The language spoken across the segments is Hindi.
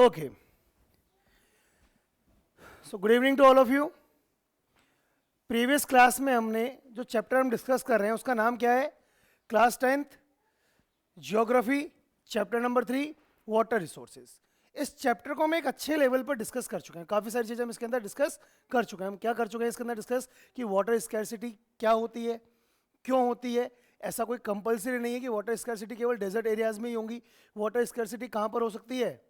Okay. So good evening to all of you. Previous class में हमने जो चैप्टर हम डिस्कस कर रहे हैं उसका नाम क्या है? Class 10th geography chapter number 3 water resources. इस चैप्टर को हम एक अच्छे लेवल पर डिस्कस कर चुके हैं। काफ़ी सारी चीज़ें हम इसके अंदर डिस्कस कर चुके हैं। हम क्या कर चुके हैं इसके अंदर डिस्कस कि वाटर स्कैरसिटी क्या होती है, क्यों होती है। ऐसा कोई कंपलसरी नहीं है कि वाटर स्कैरसिटी केवल डेजर्ट एरियाज में ही होंगी। वाटर स्कैरसिटी कहाँ पर हो सकती है,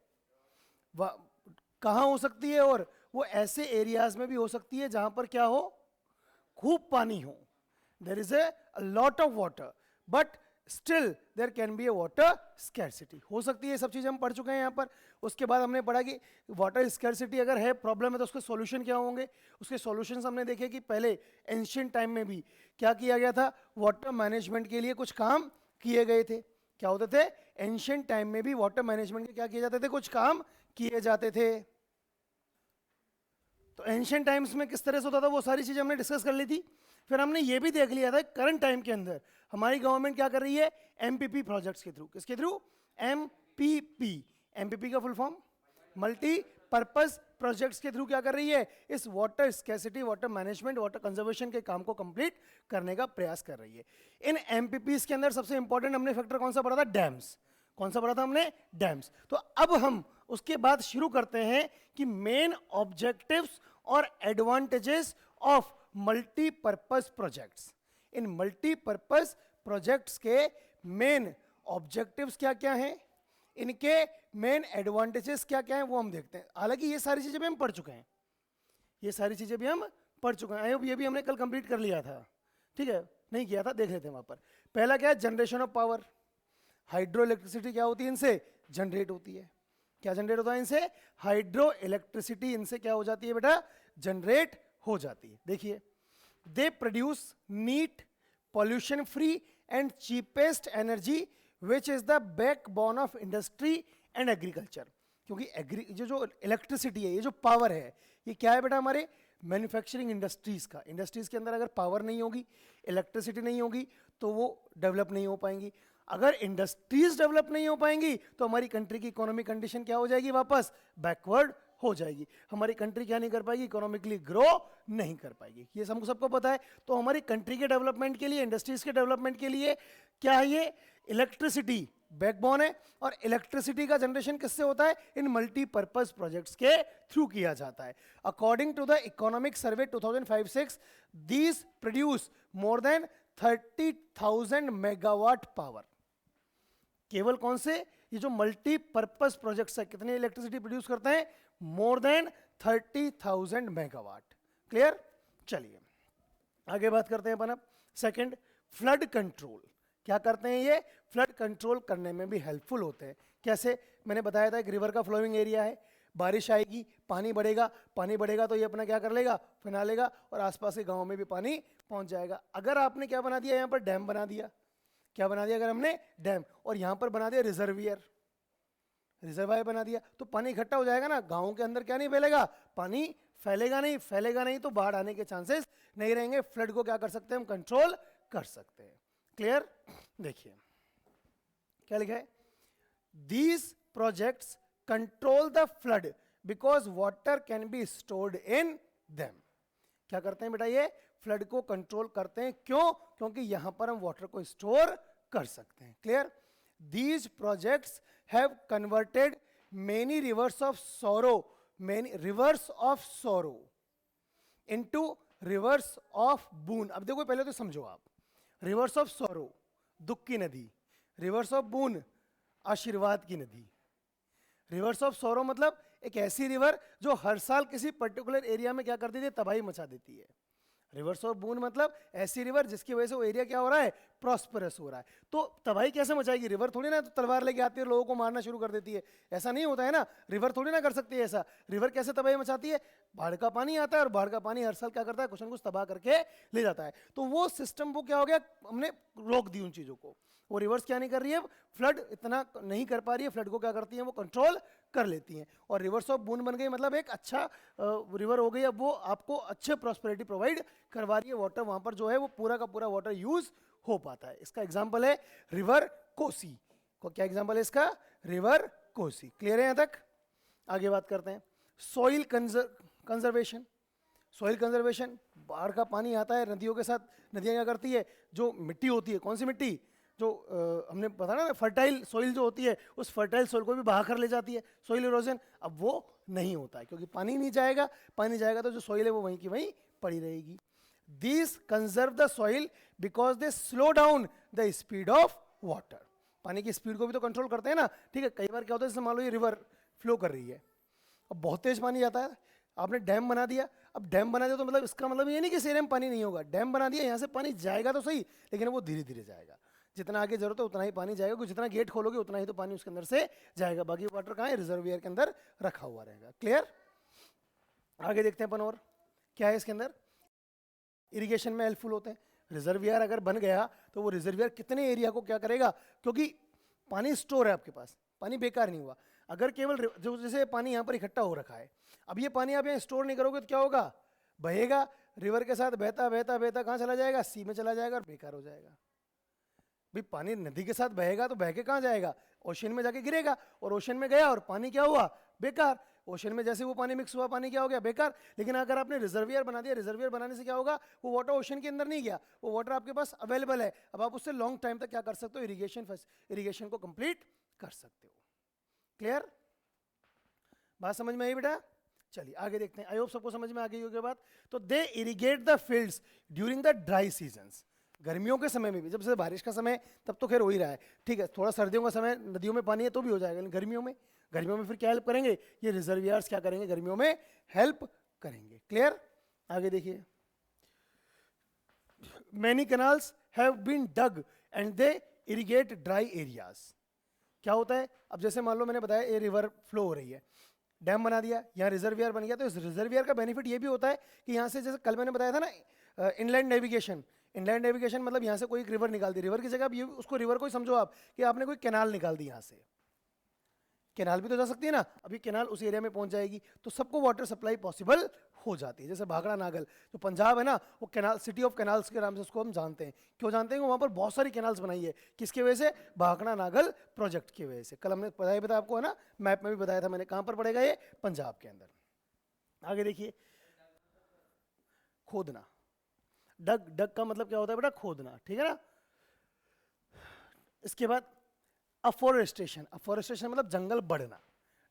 कहाँ हो सकती है, और वो ऐसे एरियाज में भी हो सकती है जहां पर क्या हो, खूब पानी हो। There is a lot of water but still there can be A water scarcity. हो सकती है, सब चीज़ हम पढ़ चुके हैं यहाँ पर। उसके बाद हमने पढ़ा कि वाटर स्कैरसिटी अगर है, प्रॉब्लम है, तो उसके सॉल्यूशन क्या होंगे। उसके सॉल्यूशंस हमने देखे कि पहले एंशिएंट टाइम में भी क्या किया गया था, वाटर मैनेजमेंट के लिए कुछ काम किए गए थे। क्या होते थे, एंशिएंट टाइम में भी वाटर मैनेजमेंट के क्या किए जाते थे, कुछ काम किए जाते थे। तो एंशिएंट टाइम्स में किस तरह से होता था वो सारी चीज़ें हमने डिस्कस कर ली थी। फिर हमने ये भी देख लिया था करंट टाइम के अंदर हमारी गवर्नमेंट क्या कर रही है, एमपीपी प्रोजेक्ट्स के थ्रू। किसके थ्रू? एमपीपी। एमपीपी का full form multi purpose projects के थ्रू क्या कर रही है, इस water scarcity, water management, water conservation के काम को कंप्लीट करने का प्रयास कर रही है। इन एमपीपीस के अंदर सबसे इंपॉर्टेंट हमने फैक्टर कौन सा पढ़ा था, डैम्स। कौन सा पढ़ा था हमने, डैम्स। तो अब हम उसके बाद शुरू करते हैं कि मेन ऑब्जेक्टिव्स और advantages of multipurpose projects. In multipurpose projects के मेन ऑब्जेक्टिव्स क्या क्या हैं, इनके मेन एडवांटेजेस क्या क्या हैं, वो हम देखते हैं। हालांकि ये सारी चीजें भी हम पढ़ चुके हैं, ये सारी चीजें भी हम पढ़ चुके हैं। आई होप ये भी हमने कल कंप्लीट कर लिया था। ठीक है, नहीं किया था, देख लेते हैं वहां पर। पहला क्या है, generation of power. Hydro electricity क्या होती है, इनसे जनरेट होती है। क्या जनरेट होता है इनसे, हाइड्रो इलेक्ट्रिसिटी इनसे क्या हो जाती है बेटा, जनरेट हो जाती है। देखिए, they produce neat, pollution free and cheapest energy which is the backbone of industry and agriculture. क्योंकि जो इलेक्ट्रिसिटी है, ये जो पावर है, ये क्या है बेटा, हमारे मैन्युफैक्चरिंग इंडस्ट्रीज का। इंडस्ट्रीज के अंदर अगर पावर नहीं होगी, इलेक्ट्रिसिटी नहीं होगी, तो वो डेवलप नहीं हो पाएंगी। अगर इंडस्ट्रीज डेवलप नहीं हो पाएंगी तो हमारी कंट्री की इकोनॉमिक कंडीशन क्या हो जाएगी, वापस बैकवर्ड हो जाएगी। हमारी कंट्री क्या नहीं कर पाएगी, इकोनॉमिकली ग्रो नहीं कर पाएगी। ये हमको सबको पता है। तो हमारी कंट्री के डेवलपमेंट के लिए, इंडस्ट्रीज के डेवलपमेंट के लिए क्या है, ये इलेक्ट्रिसिटी बैकबोन है। और इलेक्ट्रिसिटी का जनरेशन किससे होता है, इन मल्टीपर्पज प्रोजेक्ट्स के थ्रू किया जाता है। According to the economic survey 2005-06 these produce more than 30,000 megawatt power. केवल कौन से, ये जो मल्टीपर्पज प्रोजेक्ट्स है, कितनी इलेक्ट्रिसिटी प्रोड्यूस करते हैं, मोर देन 30,000 मेगावाट। क्लियर? चलिए आगे बात करते हैं अपन अब। Second, flood control. क्या करते हैं ये, फ्लड कंट्रोल करने में भी हेल्पफुल होते हैं। कैसे, मैंने बताया था एक रिवर का फ्लोइंग एरिया है, बारिश आएगी, पानी बढ़ेगा, पानी बढ़ेगा तो ये अपना क्या कर लेगा, फैला लेगा, और आसपास के गांव में भी पानी पहुंच जाएगा। अगर आपने क्या बना दिया, यहाँ पर डैम बना दिया। क्या बना दिया, अगर हमने डैम, और यहां पर बना दिया रिजर्वियर, रिजर्वायर बना दिया, तो पानी इकट्ठा हो जाएगा ना, गांव के अंदर क्या नहीं फैलेगा, पानी फैलेगा नहीं। फैलेगा नहीं तो बाढ़ आने के चांसेस नहीं रहेंगे। फ्लड को क्या कर सकते हैं हम, कंट्रोल कर सकते हैं। क्लियर? देखिए क्या लिखा है, these projects control the flood because water can be stored in them. क्या करते हैं बेटा, ये फ्लड को कंट्रोल करते हैं। क्यों? क्योंकि यहां पर हम वाटर को स्टोर कर सकते हैं। Clear? These projects have converted many rivers of sorrow, many rivers of sorrow into rivers of boon. अब देखो पहले तो समझो आप, रिवर्स ऑफ सोरो दुख की नदी, रिवर्स ऑफ बून आशीर्वाद की नदी। रिवर्स ऑफ सोरो मतलब एक ऐसी रिवर जो हर साल किसी पर्टिकुलर एरिया में क्या कर देती है, तबाही मचा देती है। रिवर्स ऑफ बून मतलब ऐसी रिवर जिसकी वजह से वो एरिया क्या हो रहा है, प्रॉस्परस हो रहा है। तो तबाही कैसे मचाएगी, रिवर थोड़ी ना तो तलवार लेके आती है लोगों को मारना शुरू कर देती है, ऐसा नहीं होता है ना। रिवर थोड़ी ना कर सकती है ऐसा। रिवर कैसे तबाही मचाती है, बाढ़ का पानी आता है, और बाढ़ का पानी हर साल क्या करता है, कुछ न कुछ तबाह करके ले जाता है। तो वो सिस्टम वो क्या हो गया, हमने रोक दी उन चीजों को। वो रिवर्स क्या नहीं कर रही है, फ्लड इतना नहीं कर पा रही है, फ्लड को क्या करती है, वो कंट्रोल कर लेती हैं। और रिवर्स ऑफ बून बन गई, मतलब एक अच्छा रिवर हो गई। अब वो आपको अच्छे प्रॉस्पेरिटी प्रोवाइड करवा रही है। वाटर वहां पर जो है वो पूरा का पूरा वाटर यूज हो पाता है। इसका एग्जांपल है रिवर कोसी को। क्या एग्जांपल है इसका, रिवर कोसी। क्लियर है यहां तक? आगे बात करते हैं सॉइल कंजर्वेशन। सॉइल कंजर्वेशन, बाढ़ का पानी आता है नदियों के साथ, नदियाँ क्या करती है, जो मिट्टी होती है, कौन सी मिट्टी, जो हमने पता ना फर्टाइल सॉइल जो होती है, उस फर्टाइल सॉइल को भी बहा कर ले जाती है, सॉइल इरोजन। अब वो नहीं होता है क्योंकि पानी नहीं जाएगा, पानी जाएगा तो जो सॉइल है वो वहीं की वहीं पड़ी रहेगी। These conserve the soil because they slow down the speed of water. पानी की स्पीड को भी तो कंट्रोल करते हैं ना, ठीक है। कई बार क्या होता है, जैसे मान लो ये रिवर फ्लो कर रही है, अब बहुत तेज पानी जाता है, आपने डैम बना दिया। अब डैम बना दिया तो मतलब इसका मतलब ये नहीं कि इस एरिया में पानी नहीं होगा, डैम बना दिया, यहाँ से पानी जाएगा तो सही, लेकिन वो धीरे धीरे जाएगा, जितना आगे जरूरत है उतना ही पानी जाएगा, जितना गेट खोलोगे उतना ही तो पानी उसके अंदर से जाएगा, बाकी वाटर कहाँ है, रिजर्वियर के अंदर रखा हुआ रहेगा। क्लियर? आगे देखते हैं अपन और क्या है इसके अंदर। इरिगेशन में हेल्पफुल होते हैं। रिजर्वियर अगर बन गया तो वो रिजर्वियर कितने एरिया को क्या करेगा, क्योंकि पानी स्टोर है आपके पास, पानी बेकार नहीं हुआ। अगर केवल जो जैसे पानी यहाँ पर इकट्ठा हो रखा है, अब ये पानी आप यहाँ स्टोर नहीं करोगे तो क्या होगा, बहेगा, रिवर के साथ बहता बहता बहता कहाँ चला जाएगा, सी में चला जाएगा और बेकार हो जाएगा। भाई पानी नदी के साथ बहेगा तो बह के कहाँ जाएगा, ओशन में जाके गिरेगा, और ओशन में गया और पानी क्या हुआ, बेकार। ओशन में जैसे वो पानी मिक्स हुआ, पानी क्या हो गया, बेकार। लेकिन अगर आपने रिजर्वियर बना दिया, रिजर्वियर बनाने से क्या होगा, वो वाटर ओशन के अंदर नहीं गया, वो वाटर आपके पास अवेलेबल है। अब आप उससे लॉन्ग टाइम तक क्या कर सकते हो, इरिगेशन को कंप्लीट कर सकते हो। क्लियर? बात समझ में आई बेटा? चलिए आगे देखते हैं। आई होप सबको समझ में आ गई होगी बात। तो they irrigate the fields during the dry seasons. गर्मियों के समय में भी, जब से बारिश का समय तब तो खैर हो ही रहा है, ठीक है, थोड़ा सर्दियों का समय नदियों में पानी है तो भी हो जाएगा, लेकिन गर्मियों में फिर क्या हेल्प करेंगे, ये रिजर्वियर्स क्या करेंगे, गर्मियों में हेल्प करेंगे। क्लियर? आगे देखिए। Many canals have been dug and they irrigate dry areas. क्या होता है, अब जैसे मान लो मैंने बताया ये रिवर फ्लो हो रही है, डैम बना दिया, यहाँ रिजर्वियर बन गया, तो इस रिजर्वियर का बेनिफिट ये भी होता है कि यहाँ से, जैसे कल मैंने बताया था ना इनलैंड नेविगेशन, इनलैंड नेविगेशन मतलब यहाँ से कोई एक रिवर निकाल दी, रिवर की जगह अब ये उसको रिवर को ही समझो आप कि आपने कोई कैनाल निकाल दी, यहाँ से कैनाल भी तो जा सकती है ना, अभी कैनाल उस एरिया में पहुंच जाएगी तो सबको वाटर सप्लाई पॉसिबल हो जाती है। जैसे भाखड़ा नागल जो पंजाब है ना, वो कैनाल, सिटी ऑफ कैनाल्स के नाम से उसको हम जानते हैं। क्यों जानते हैं? वहाँ पर बहुत सारी कैनाल्स बनाई है, किसकी वजह से, भाखड़ा नागल प्रोजेक्ट की वजह से। कल हमने बताया आपको है ना, मैप में भी बताया था मैंने, कहाँ पर पड़ेगा ये, पंजाब के अंदर। आगे देखिए, खोदना। डग का मतलब क्या होता है बेटा, खोदना, ठीक है ना। इसके बाद अफोरेस्टेशन मतलब जंगल बढ़ना,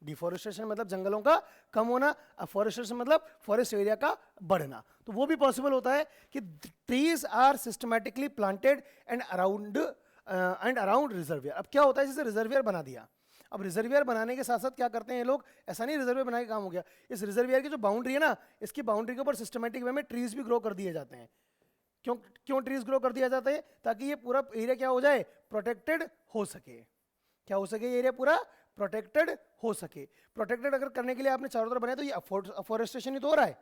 डिफोरेस्टेशन मतलब जंगलों का कम होना, अफोरेस्टेशन मतलब फॉरेस्ट एरिया का बढ़ना। तो वो भी पॉसिबल होता है कि trees are systematically planted and around reservoir. अब क्या होता है, जैसे रिजर्वियर बना दिया, अब रिजर्वियर बनाने के साथ साथ क्या करते हैं ये लोग, ऐसा नहीं रिजर्वियर बनाने का काम हो गया, इस रिजर्वियर की जो बाउंड्री है ना, इसकी बाउंड्री के ऊपर सिस्टमैटिक वे में ट्रीज भी ग्रो कर दिए जाते हैं। क्यों ट्रीज ग्रो कर दिया जाता है, ताकि ये पूरा एरिया क्या हो जाए, प्रोटेक्टेड हो सके। क्या हो सके, ये एरिया पूरा प्रोटेक्टेड हो सके। प्रोटेक्टेड अगर करने के लिए आपने चारों तरफ बनाया तो ये अफोरेस्टेशन ही तो हो रहा है,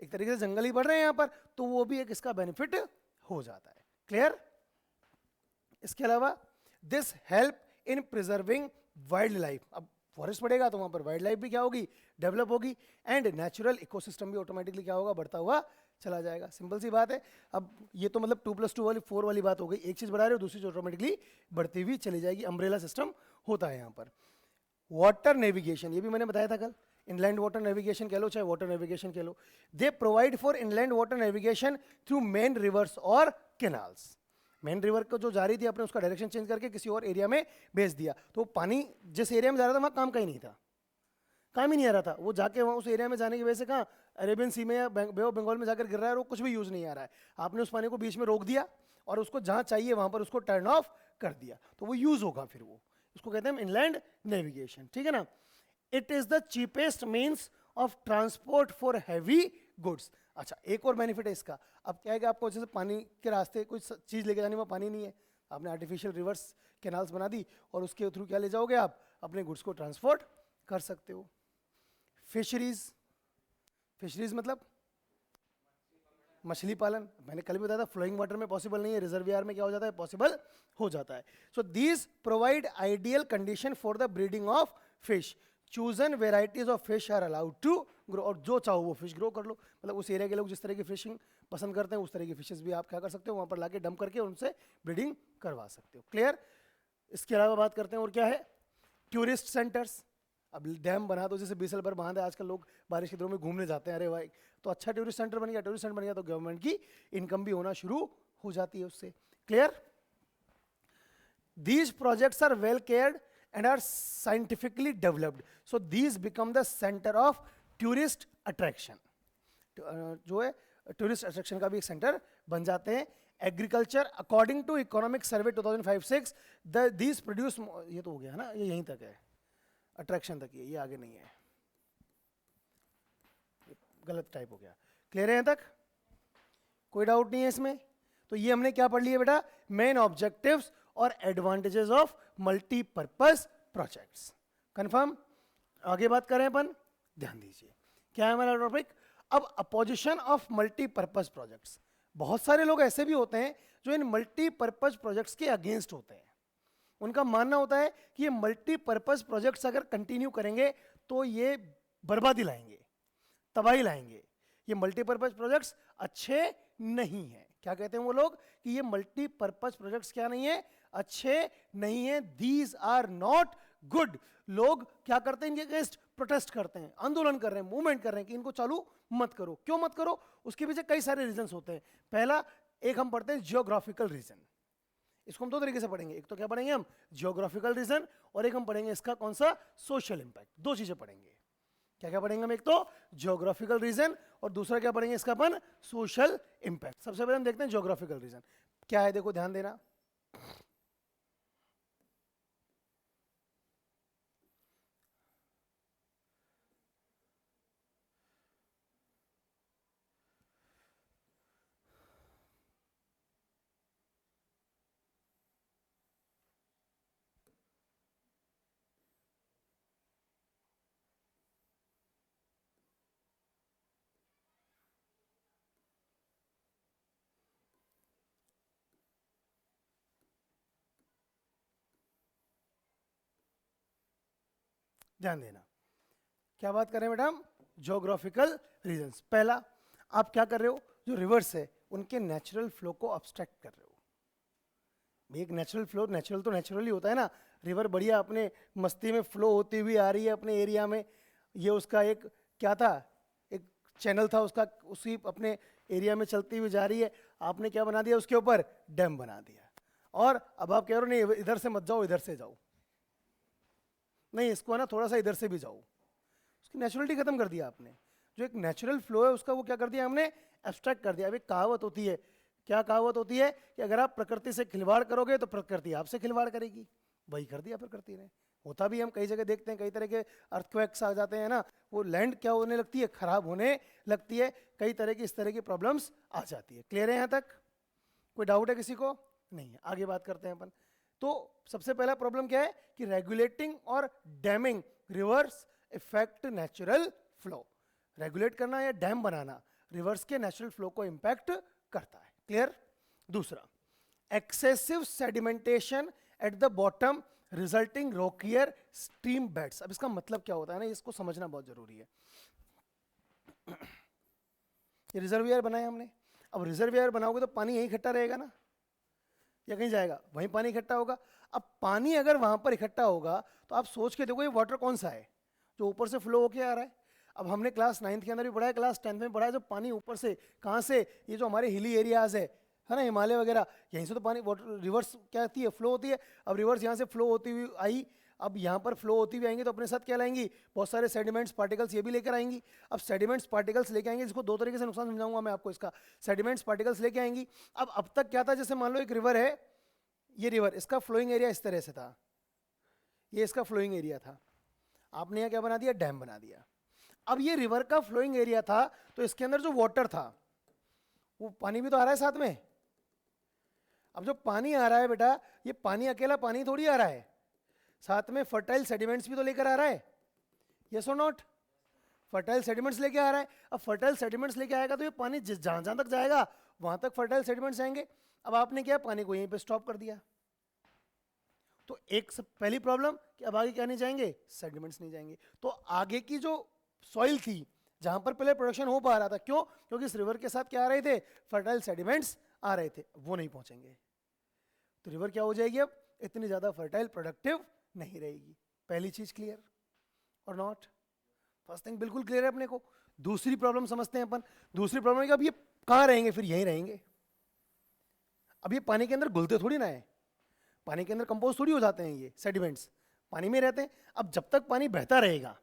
एक तरीके से जंगल ही बढ़ रहे हैं यहाँ पर, तो वो भी एक इसका बेनिफिट हो जाता है। क्लियर? इसके अलावा this help in preserving wild life. अब फॉरेस्ट बढ़ेगा तो वहाँ पर वाइल्ड लाइफ भी क्या होगी, डेवलप होगी, एंड नेचुरल इकोसिस्टम भी ऑटोमेटिकली क्या होगा, बढ़ता हुआ चला जाएगा। सिंपल सी बात है। अब ये तो मतलब 2+2 वाली 4 वाली बात हो गई, एक चीज बढ़ा रहे हो दूसरी चीज ऑटोमेटिकली बढ़ती हुई चली जाएगी, अम्ब्रेला सिस्टम होता है यहाँ पर। वाटर नेविगेशन, ये भी मैंने बताया था कल, इनलैंड वाटर नेविगेशन कह लो चाहे वाटर नेविगेशन कह लो, they provide for inland water navigation through main rivers और कैनाल्स। मेन रिवर को जो जा रही थी आपने उसका डायरेक्शन चेंज करके किसी और एरिया में भेज दिया, तो पानी जिस एरिया में जा रहा था वहाँ काम का ही नहीं था, काम ही नहीं आ रहा था, वो जाके वहाँ उस एरिया में जाने की वजह से कहाँ, अरेबियन सी में या बे ऑफ बंगाल में जाकर गिर रहा है और वो कुछ भी यूज़ नहीं आ रहा है। आपने उस पानी को बीच में रोक दिया और उसको जहाँ चाहिए वहाँ पर उसको टर्न ऑफ कर दिया, तो वो यूज़ होगा फिर वो, इसको कहते हैं इनलैंड नेविगेशन, ठीक है ना। It is the cheapest means of transport for heavy goods. अच्छा, एक और बेनिफिट है इसका। अब क्या है कि आपको जैसे पानी के रास्ते कोई चीज़ लेके जाने में पानी नहीं है, आपने आर्टिफिशियल रिवर्स कैनाल्स बना दी और उसके थ्रू क्या ले जाओगे, आप अपने गुड्स को ट्रांसपोर्ट कर सकते हो। फिशरीज मतलब मछली पालन, मैंने कल भी बताया था, फ्लोइंग वाटर में पॉसिबल नहीं है, रिजर्वियर में क्या हो जाता है, पॉसिबल हो जाता है। So these provide ideal condition for the breeding of fish. Chosen varieties of fish are allowed to grow, और जो चाहो वो फिश ग्रो कर लो, मतलब उस एरिया के लोग जिस तरह की फिशिंग पसंद करते हैं उस तरह की फिशेस भी आप क्या कर सकते हो, वहाँ पर लाके डंप करके उनसे ब्रीडिंग करवा सकते हो। क्लियर? इसके अलावा बात करते हैं और क्या है, टूरिस्ट सेंटर्स। अब डैम बना तो जैसे बीसल पर बांध है, आजकल लोग बारिश के दिनों में घूमने जाते हैं, अरे भाई तो अच्छा टूरिस्ट सेंटर बन गया, टूरिस्ट सेंटर बन गया तो गवर्नमेंट की इनकम भी होना शुरू हो जाती है उससे। Clear? These projects are well cared and are scientifically developed, so these become the center of tourist attraction. जो है टूरिस्ट अट्रैक्शन का भी एक सेंटर बन जाते हैं। Agriculture according to economic survey 2005-6 these produce, ये तो हो गया ना, ये यहीं तक है, अट्रैक्शन तक ये आगे नहीं है, गलत टाइप हो गया। क्लियर है यहाँ तक? कोई डाउट नहीं है इसमें? तो ये हमने क्या पढ़ लिया बेटा? मेन ऑब्जेक्टिव्स और advantages of multipurpose projects. Confirm? आगे बात करें अपन, ध्यान दीजिए क्या है हमारा टॉपिक। अब अपोजिशन ऑफ मल्टीपर्पज प्रोजेक्ट्स। बहुत सारे लोग ऐसे भी होते हैं जो इन मल्टीपर्पज प्रोजेक्ट्स के अगेंस्ट होते हैं। उनका मानना होता है कि ये मल्टीपर्पज प्रोजेक्ट्स अगर कंटिन्यू करेंगे तो ये बर्बादी लाएंगे, तबाही लाएंगे, ये मल्टीपर्पज प्रोजेक्ट्स अच्छे नहीं है। क्या कहते हैं वो लोग कि ये मल्टीपर्पज प्रोजेक्ट्स क्या नहीं है? अच्छे नहीं है, दीज आर नॉट गुड। लोग क्या करते हैं? इनके अगेंस्ट प्रोटेस्ट करते हैं, आंदोलन कर रहे हैं, मूवमेंट कर रहे हैं कि इनको चालू मत करो। क्यों मत करो? उसके पीछे कई सारे रीजंस होते हैं। पहला, एक हम पढ़ते हैं जियोग्राफिकल रीजन। इसको हम दो तरीके से पढ़ेंगे, एक तो क्या पढ़ेंगे हम? जियोग्राफिकल रीजन, और एक हम पढ़ेंगे इसका कौन सा? Social impact. दो चीजें पढ़ेंगे। क्या क्या पढ़ेंगे हम? एक तो जियोग्राफिकल रीजन और दूसरा क्या पढ़ेंगे इसका अपन? Social impact. सबसे पहले हम देखते हैं जियोग्राफिकल रीजन क्या है। देखो ध्यान देना, ध्यान देना। क्या बात कर रहे हैं मैडम? Geographical reasons. पहला, आप क्या कर रहे हो? जो रिवर्स है उनके नेचुरल फ्लो को अब्स्ट्रैक्ट कर रहे हो। एक नेचुरल फ्लो, नेचुरल तो नेचुरली होता है ना, रिवर बढ़िया अपने मस्ती में फ्लो होती हुई आ रही है अपने एरिया में। ये उसका एक क्या था? एक चैनल था उसका, उसी अपने एरिया में चलती हुई जा रही है। आपने क्या बना दिया? उसके ऊपर डैम बना दिया। और अब आप कह रहे हो नहीं इधर से मत जाओ, इधर से जाओ, नहीं इसको है ना थोड़ा सा इधर से भी जाओ। उसकी नेचुरलिटी खत्म कर दिया आपने। जो एक नेचुरल फ्लो है उसका वो क्या कर दिया हमने? एब्स्ट्रैक्ट कर दिया। अब एक कहावत होती है, क्या कहावत होती है? कि अगर आप प्रकृति से खिलवाड़ करोगे तो प्रकृति आपसे खिलवाड़ करेगी। वही कर दिया प्रकृति ने। होता भी हम कई जगह देखते हैं, कई तरह के अर्थक्वेक्स आ जाते हैं ना, वो लैंड क्या होने लगती है? खराब होने लगती है। कई तरह की इस तरह की प्रॉब्लम्स आ जाती है। क्लियर है यहाँ तक? कोई डाउट है किसी को? नहीं है। आगे बात करते हैं अपन। तो सबसे पहला प्रॉब्लम क्या है? कि रेगुलेटिंग और damming rivers effect natural flow. Regulate करना या डैम बनाना रिवर्स के नेचुरल फ्लो को इंपैक्ट करता है। क्लियर? दूसरा, excessive sedimentation at the bottom resulting rockier stream beds. अब इसका मतलब क्या होता है ना, इसको समझना बहुत जरूरी है। ये रिजर्वियर बनाया हमने। अब रिजर्वियर बनाओगे तो पानी यहीं इकट्ठा रहेगा ना, या कहीं जाएगा? वहीं पानी इकट्ठा होगा। अब पानी अगर वहां पर इकट्ठा होगा तो आप सोच के देखो ये वाटर कौन सा है? जो ऊपर से फ्लो होके आ रहा है। अब हमने क्लास 9th के अंदर भी पढ़ा है, क्लास 10th में पढ़ा है, जो पानी ऊपर से कहाँ से? ये जो हमारे हिली एरियाज है ना, हिमालय वगैरह, यहीं से तो पानी वाटर रिवर्स क्या होती है? फ्लो होती है। अब रिवर्स यहाँ से फ्लो होती हुई आई, अब यहाँ पर फ्लो होती हुई आएंगी तो अपने साथ क्या लाएंगी? बहुत सारे सेडिमेंट्स पार्टिकल्स ये भी लेकर आएंगी। अब सेडिमेंट्स पार्टिकल्स लेके आएंगे, जिसको दो तरीके से नुकसान समझाऊंगा मैं आपको इसका। सेडिमेंट्स पार्टिकल्स लेके आएंगी। अब तक क्या था? जैसे मान लो एक रिवर है, ये रिवर, इसका फ्लोइंग एरिया इस तरह से था, ये इसका फ्लोइंग एरिया था। आपने यहाँ क्या बना दिया? डैम बना दिया। अब ये रिवर का फ्लोइंग एरिया था तो इसके अंदर जो वाटर था, वो पानी भी तो आ रहा है साथ में। अब जो पानी आ रहा है बेटा, ये पानी अकेला पानी थोड़ी आ रहा है, साथ में फर्टाइल सेडिमेंट्स भी तो लेकर आ रहा है। यस और नॉट? फर्टाइल सेडिमेंट्स लेके आ रहा है। अब फर्टाइल सेडिमेंट्स लेके आएगा तो ये पानी जहां जहां तक जाएगा वहां तक फर्टाइल सेडिमेंट्स आएंगे। अब आपने क्या? पानी को यहीं पे स्टॉप कर दिया। तो एक पहली प्रॉब्लम कि अब आगे क्या नहीं जाएंगे? सेडिमेंट्स नहीं जाएंगे। तो आगे की जो सॉइल थी जहां पर पहले प्रोडक्शन हो पा रहा था, क्यों? क्योंकि इस रिवर के साथ क्या आ रहे थे? फर्टाइल सेडिमेंट्स आ रहे थे, वो नहीं पहुंचेंगे। तो रिवर क्या हो जाएगी? अब इतनी ज्यादा फर्टाइल प्रोडक्टिव नहीं रहेगी। पहली चीज क्लियर। और नॉट? फर्स्ट थिंग बिल्कुल क्लियर है अपने को। दूसरी प्रॉब्लम समझते हैं अपन। दूसरी प्रॉब्लम है कि अब ये कहाँ रहेंगे, फिर यहीं रहेंगे। अब ये पानी के अंदर घुलते थोड़ी ना है, पानी के अंदर कंपोज थोड़ी हो जाते हैं, ये सेडिमेंट्स पानी में रहते हैं। अब जब तक पानी बहता रहेगा,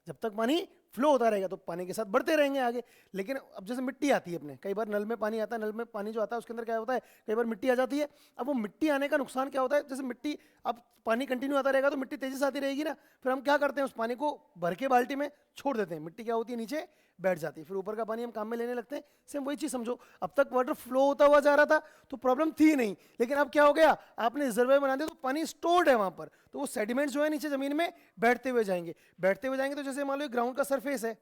जब तक पानी फ्लो होता रहेगा तो पानी के साथ बढ़ते रहेंगे आगे। लेकिन अब जैसे मिट्टी आती है अपने, कई बार नल में पानी आता है, नल में पानी जो आता है उसके अंदर क्या होता है, कई बार मिट्टी आ जाती है। अब वो मिट्टी आने का नुकसान क्या होता है, जैसे मिट्टी, अब पानी कंटिन्यू आता रहेगा तो मिट्टी तेजी से आती रहेगी ना, फिर हम क्या करते हैं, उस पानी को भर के बाल्टी में छोड़ देते हैं, मिट्टी क्या होती है नीचे बैठ जाती है, फिर ऊपर का पानी हम काम में लेने लगते हैं। सेम वही चीज समझो, अब तक वाटर फ्लो होता हुआ जा रहा था तो प्रॉब्लम थी नहीं, लेकिन अब क्या हो गया, आपने रिजर्वायर बना दिया तो पानी स्टोर्ड है वहां पर, तो वो सेडिमेंट्स जो है नीचे जमीन में बैठते हुए जाएंगे, बैठते हुए जाएंगे। तो जैसे मान लो ग्राउंड का सरफेस है,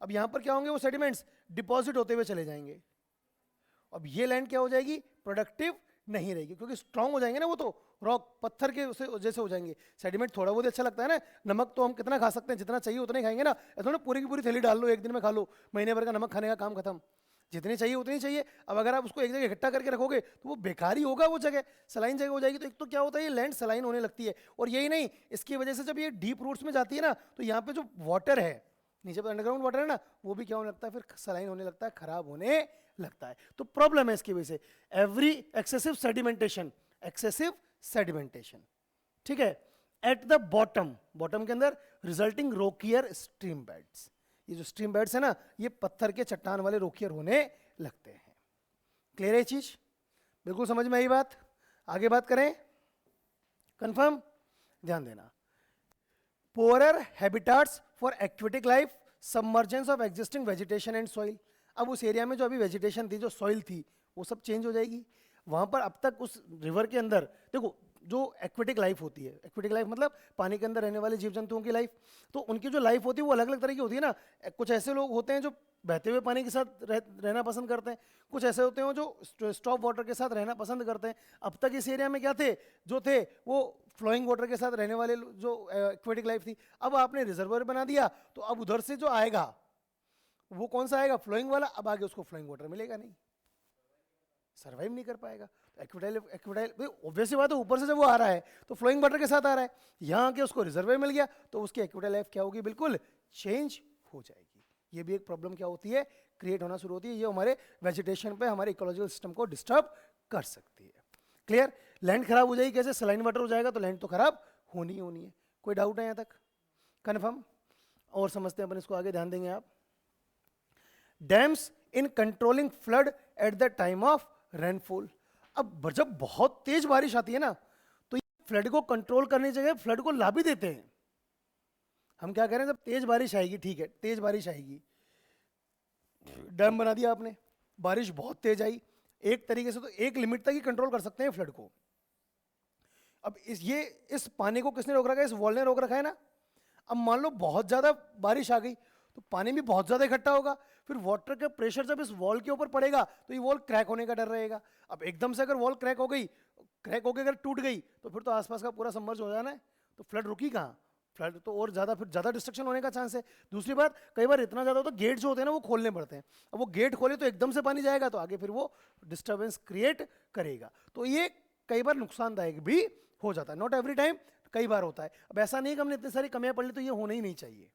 अब यहां पर क्या होंगे, वो सेडिमेंट्स डिपॉजिट होते हुए चले जाएंगे। अब ये लैंड क्या हो जाएगी, प्रोडक्टिव नहीं रहेगी, क्योंकि स्ट्रांग हो जाएंगे ना वो, तो रॉक पत्थर के जैसे हो जाएंगे। सेडिमेंट थोड़ा बहुत अच्छा लगता है ना, नमक तो हम कितना खा सकते हैं, जितना चाहिए उतना ही खाएंगे ना, ऐसा ना पूरी की पूरी थैली डाल लो एक दिन में खा लो, महीने भर का नमक खाने का काम खत्म। जितनी चाहिए उतनी चाहिए। अब अगर आप उसको एक जगह इकट्ठा करके रखोगे तो वो बेकार ही होगा, वो जगह सलाइन जगह हो जाएगी। तो एक तो क्या होता है, ये लैंड सलाइन होने लगती है, और यही नहीं, इसकी वजह से जब ये डीप रूट्स में जाती है ना, तो यहाँ पे जो वाटर है नीचे पर अंडरग्राउंड वाटर है ना, वो भी क्या होने लगता है, फिर सलाइन होने लगता है, खराब होने लगता है। तो प्रॉब्लम है इसकी वजह से, every excessive sedimentation, excessive sedimentation, ठीक है, एट द बॉटम, बॉटम के अंदर रिजल्टिंग रोकियर स्ट्रीम बेड्स। ये जो स्ट्रीम बेड्स है ना, ये पत्थर के चट्टान वाले रोकियर होने लगते हैं। क्लियर है चीज, बिल्कुल समझ में आई बात? आगे बात करें, कंफर्म, ध्यान देना। Poorer habitats for aquatic life, submergence of existing vegetation and soil. अब उस एरिया में जो अभी वेजिटेशन थी, जो सॉइल थी, वो सब चेंज हो जाएगी। वहां पर अब तक उस रिवर के अंदर देखो, जो एक्वेटिक लाइफ होती है, एक्वेटिक लाइफ मतलब पानी के अंदर रहने वाले जीव जंतुओं की लाइफ, तो उनकी जो लाइफ होती है वो अलग अलग तरह की होती है ना। कुछ ऐसे लोग होते हैं जो बहते हुए पानी के साथ रहना पसंद करते हैं, कुछ ऐसे होते हैं जो स्टॉप वाटर के साथ रहना पसंद करते हैं। अब तक इस एरिया में क्या थे, जो थे वो फ्लोइंग वाटर के साथ रहने वाले जो एक्वेटिक लाइफ थी। अब आपने रिजर्वर बना दिया, तो अब उधर से जो आएगा वो कौन सा आएगा, फ्लोइंग वाला। अब आगे उसको फ्लोइंग वाटर मिलेगा नहीं, सर्वाइव नहीं कर पाएगा। तो एक्वेटाइल ऑब्वियसली बात है, ऊपर से जब वो आ रहा है तो फ्लोइंग वाटर के साथ आ रहा है, यहाँ आके उसको रिजर्वायर मिल गया, तो उसकी एक्वेटाइल लाइफ क्या होगी, बिल्कुल चेंज हो जाएगी। ये भी एक प्रॉब्लम क्या होती है, क्रिएट होना शुरू होती है। ये हमारे वेजिटेशन पे, हमारे इकोलॉजिकल सिस्टम को डिस्टर्ब कर सकती है। क्लियर? लैंड खराब हो जाएगी कैसे, सलाइन वाटर हो जाएगा तो लैंड तो खराब होनी ही होनी है। कोई डाउट है यहाँ तक? कन्फर्म? और समझते हैं अपन इसको, आगे ध्यान देंगे आप। Dams in controlling flood at the time of rainfall. अब जब बहुत तेज बारिश आती है ना, तो ये फ्लड को कंट्रोल करने की जगह फ्लड को ला भी देते हैं। हम क्या कह रहे हैं, जब तेज बारिश आएगी, ठीक है, तेज बारिश आएगी, डैम बना दिया आपने, बारिश बहुत तेज आई, एक तरीके से तो एक लिमिट तक ही कंट्रोल कर सकते हैं फ्लड को। अब इस पानी को किसने रोक रखा है, इस वॉल ने रोक रखा है ना। अब मान लो बहुत ज्यादा बारिश आ गई तो पानी भी बहुत ज्यादा इकट्ठा होगा, फिर वाटर का प्रेशर जब इस वॉल के ऊपर पड़ेगा तो ये वॉल क्रैक होने का डर रहेगा। अब एकदम से अगर वॉल क्रैक हो गई, क्रैक होकर अगर टूट गई तो फिर तो आसपास का पूरा सबमर्ज हो जाना है, तो फ्लड रुकी कहाँ, फ्लड तो और ज्यादा, फिर ज्यादा डिस्ट्रक्शन होने का चांस है। दूसरी बात, कई बार इतना ज्यादा होता है, गेट जो होते हैं ना वो खोलने पड़ते हैं। अब वो गेट खोले तो एकदम से पानी जाएगा, तो आगे फिर वो डिस्टर्बेंस क्रिएट करेगा, तो ये कई बार नुकसानदायक भी हो जाता है। नॉट एवरी टाइम, कई बार होता है। अब ऐसा नहीं कि हमने इतनी सारी कमियां पढ़ ली तो ये होना ही नहीं चाहिए।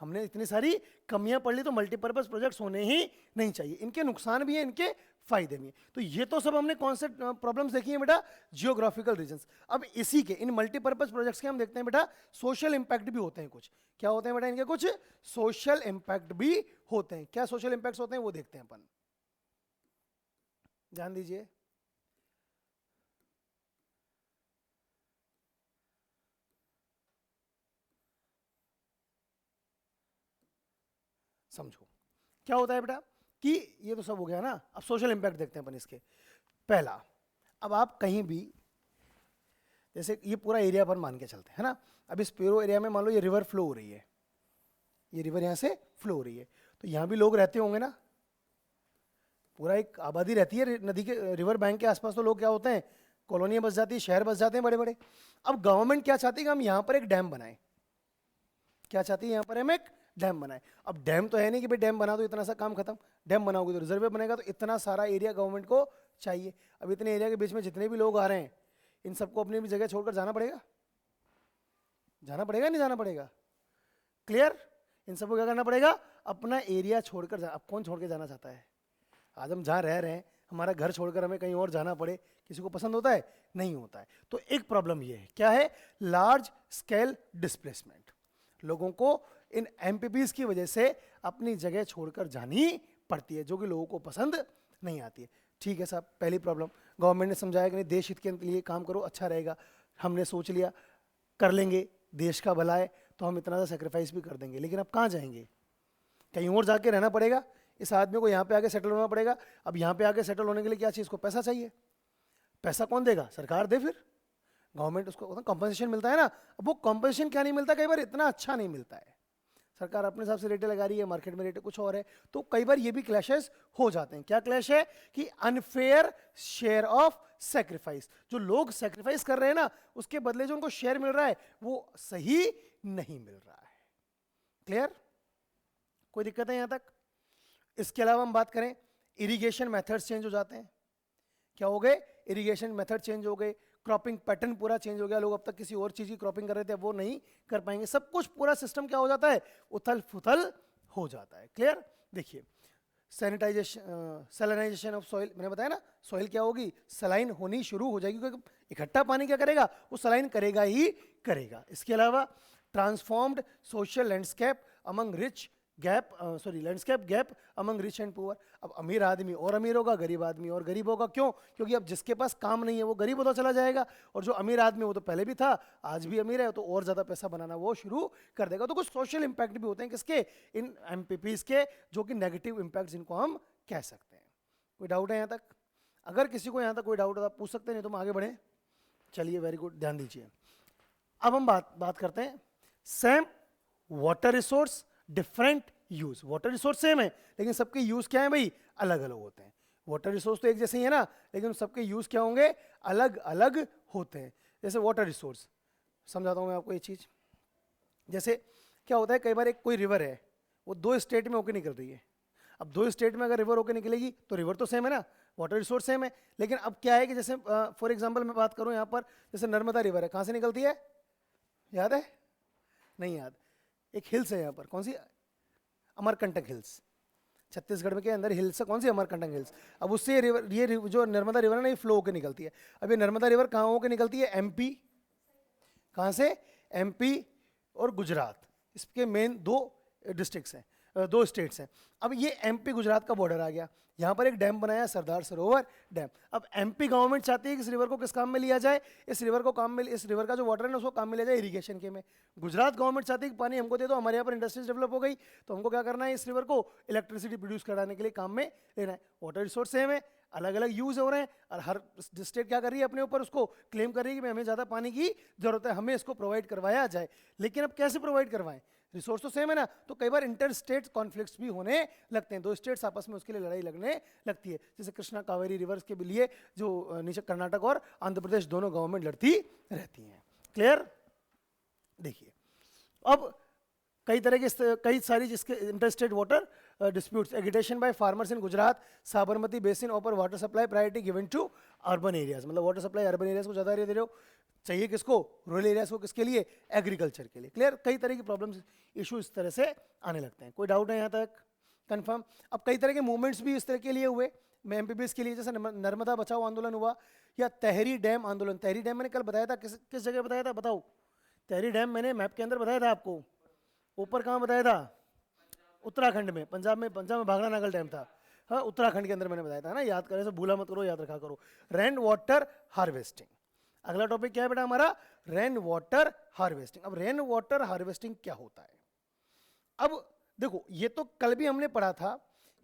हमने इतनी सारी कमियां पढ़ ली तो मल्टीपर्पज प्रोजेक्ट्स होने ही नहीं चाहिए। इनके नुकसान भी हैं, इनके फायदे भी हैं। तो ये तो सब हमने कॉन्सेप्ट प्रॉब्लम्स देखी हैं बेटा, जियोग्राफिकल रीजंस। अब इसी के, इन मल्टीपर्पज प्रोजेक्ट्स के हम देखते हैं बेटा सोशल इंपैक्ट भी होते हैं कुछ। क्या होते हैं बेटा इनके, कुछ सोशल इंपैक्ट भी होते हैं। क्या सोशल इंपैक्ट्स होते हैं वो देखते हैं अपन, ध्यान दीजिए। समझो क्या होता है बेटा, कि ये तो सब हो गया ना, अब सोशल इंपैक्ट देखते हैं अपन इसके। पहला, अब आप कहीं भी, जैसे ये पूरा एरिया अपन मान के चलते हैं ना, अब इस पूरे एरिया में मान लो ये रिवर फ्लो हो रही है, ये रिवर यहाँ से फ्लो हो रही है, तो यहाँ भी लोग रहते होंगे ना, पूरा एक आबादी रहती है नदी के, रिवर बैंक के आसपास तो लोग क्या होते हैं, कॉलोनियाँ बस जाती है, शहर बस जाते हैं बड़े बड़े। अब गवर्नमेंट क्या चाहती है कि हम यहाँ पर एक डैम बनाएं, क्या चाहती है, यहाँ पर हम एक डैम बनाए। अब डैम तो है नहीं कि भाई डैम बना दो इतना सा काम खत्म, डैम बनाओगे तो रिजर्वे बनेगा, तो इतना सारा एरिया गवर्नमेंट को चाहिए। अब इतने एरिया के बीच में जितने भी लोग आ रहे हैं, इन सबको अपनी भी जगह छोड़कर जाना पड़ेगा, जाना पड़ेगा नहीं जाना पड़ेगा, क्लियर? इन सबको क्या करना पड़ेगा? अपना एरिया छोड़कर अब कौन छोड़ के जाना चाहता है? आज हम जहाँ रह रहे हैं, हमारा घर छोड़कर हमें कहीं और जाना पड़े, किसी को पसंद होता है? नहीं होता है। तो एक प्रॉब्लम ये है, क्या है? Large scale displacement. लोगों को इन एमपीपीज की वजह से अपनी जगह छोड़कर जानी पड़ती है, जो कि लोगों को पसंद नहीं आती है। ठीक है साहब, पहली प्रॉब्लम गवर्नमेंट ने समझाया कि नहीं, देश हित के लिए काम करो, अच्छा रहेगा। हमने सोच लिया कर लेंगे, देश का भला है, तो हम इतना सा सेक्रीफाइस भी कर देंगे। लेकिन अब कहाँ जाएंगे? कहीं और जाके रहना पड़ेगा। इस आदमी को यहाँ पे आके सेटल होना पड़ेगा। अब यहाँ पे आके सेटल होने के लिए क्या चीज़ को? पैसा चाहिए। पैसा कौन देगा? सरकार दे। फिर गवर्नमेंट उसको कंपनसेशन मिलता है ना। अब वो कंपनसेशन क्या नहीं मिलता, कई बार इतना अच्छा नहीं मिलता है। सरकार अपने हिसाब से रेटें लगा रही है, मार्केट में रेटें कुछ और है, तो कई बार ये भी क्लैशेस हो जाते हैं। क्या क्लैश है? कि अनफेयर शेयर ऑफ सेक्रीफाइस। जो लोग सेक्रीफाइस कर रहे हैं ना, उसके बदले जो उनको शेयर मिल रहा है वो सही नहीं मिल रहा है। क्लियर? कोई दिक्कत है यहां तक? इसके अलावा हम बात करें, इरिगेशन मेथड्स चेंज हो जाते हैं। क्या हो गए? इरिगेशन मेथड चेंज हो गए, क्रॉपिंग पैटर्न पूरा चेंज हो गया। लोग अब तक किसी और चीज की क्रॉपिंग कर रहे थे, अब वो नहीं कर पाएंगे। सब कुछ पूरा सिस्टम क्या हो जाता है? उथल फुथल हो जाता है। क्लियर? देखिए, सैनिटाइजेशन, सैलिनाइजेशन ऑफ सॉइल, मैंने बताया ना, सॉइल क्या होगी? सलाइन होनी शुरू हो जाएगी, क्योंकि इकट्ठा पानी क्या करेगा? वो सलाइन करेगा ही करेगा। इसके अलावा transformed social landscape among rich gap, landscape gap among rich and poor. अब अमीर आदमी और अमीर होगा, गरीब आदमी और गरीब होगा। क्यों? क्योंकि अब जिसके पास काम नहीं है वो गरीब होता चला जाएगा, और जो अमीर आदमी वो तो पहले भी था, आज भी अमीर है, तो और ज़्यादा पैसा बनाना वो शुरू कर देगा। तो कुछ सोशल इंपैक्ट भी होते हैं किसके? इन एमपीपीज के, जो कि नेगेटिव इंपैक्ट जिनको हम कह सकते हैं। कोई डाउट है यहाँ तक? अगर किसी को यहाँ तक कोई डाउट है तो आप पूछ सकते हैं, नहीं तो हम आगे बढ़ें। चलिए, वेरी गुड, ध्यान दीजिए। अब हम बात करते हैं same water resource different use. Water resource same है, लेकिन सबके यूज क्या है भाई? अलग अलग होते हैं। वाटर रिसोर्स तो एक जैसे ही है ना, लेकिन सबके यूज क्या होंगे? अलग अलग होते हैं। जैसे वाटर रिसोर्स समझाता हूं मैं आपको ये चीज। जैसे क्या होता है, कई बार एक कोई रिवर है, वो दो स्टेट में होकर निकल रही है। अब दो स्टेट में अगर रिवर होकर निकलेगी तो रिवर तो सेम है ना, वाटर रिसोर्स सेम है। लेकिन अब क्या है कि जैसे फॉर एग्जांपल मैं बात करूं यहाँ पर, जैसे नर्मदा रिवर है, कहाँ से निकलती है? याद है? नहीं याद? एक हिल्स है यहाँ पर, कौन सी? अमरकंटक हिल्स। छत्तीसगढ़ में के अंदर हिल्स है, कौन सी? अमरकंटक हिल्स। अब उससे जो नर्मदा रिवर है ना, ये फ्लो होकर निकलती है। अब ये नर्मदा रिवर कहाँ होकर निकलती है? एमपी। कहाँ से? एमपी और गुजरात, इसके मेन दो डिस्ट्रिक्ट्स हैं, दो स्टेट्स हैं। अब ये एमपी गुजरात का बॉर्डर आ गया। यहाँ पर एक डैम बनाया, सरदार सरोवर डैम। अब एमपी गवर्नमेंट चाहती है कि इस रिवर को किस काम में लिया जाए? इस रिवर का जो वाटर है ना, उसको काम में लिया जाए इरिगेशन के में। गुजरात गवर्नमेंट चाहती है कि पानी हमको दे दो, हमारे यहाँ पर इंडस्ट्रीज डेवलप हो गई, तो हमको क्या करना है? इस रिवर को इलेक्ट्रिसिटी प्रोड्यूस कराने के लिए काम में लेना है। वाटर रिसोर्स सेम है, अलग अलग यूज हो रहे हैं, और हर स्टेट क्या कर रही है? अपने ऊपर उसको क्लेम कर रही है कि हमें ज़्यादा पानी की जरूरत है, हमें इसको प्रोवाइड करवाया जाए। लेकिन अब कैसे प्रोवाइड करवाएं? रिसोर्स तो सेम है ना, तो कई बार इंटर स्टेट कॉन्फ्लिक्ट्स भी होने लगते हैं। दो स्टेट्स आपस में उसके लिए लड़ाई लगने लगती है। जैसे कृष्णा कावेरी रिवर्स के लिए जो नीचे कर्नाटक और आंध्र प्रदेश दोनों गवर्नमेंट लड़ती रहती हैं। क्लियर? देखिए, अब कई सारी जिसके inter state water disputes, agitation by farmers in Gujarat, Sabarmati basin offer water supply priority given to urban areas। मतलब वाटर सप्लाई अर्बन एरियाज को ज़्यादा एरिया दे रहे हो, चाहिए किसको? रूरल एरियाज को। किसके लिए? एग्रीकल्चर के लिए। क्लियर? कई तरह की प्रॉब्लम्स, इशू इस तरह से आने लगते हैं। कोई डाउट है यहाँ तक? कंफर्म? अब कई तरह के मूवमेंट्स भी इस तरह के लिए हुए एमपीपीएस के लिए, जैसे नर्मदा बचाओ आंदोलन हुआ, या तहरी डैम आंदोलन। तहरी डैम मैंने कल बताया था, किस जगह बताया था बताओ? तहरी डैम मैंने मैप के अंदर बताया था आपको। ऊपर कहाँ बताया था? उत्तराखंड में, पंजाब में भाखड़ा नागल डैम था। हाँ, उत्तराखंड के अंदर मैंने बताया था ना, याद करे से भूला मत करो, याद रखा करो। Rain water harvesting. अगला टॉपिक क्या है बेटा हमारा? Rain water harvesting. अब रेन वाटर हार्वेस्टिंग क्या होता है? अब देखो, ये तो कल भी हमने पढ़ा था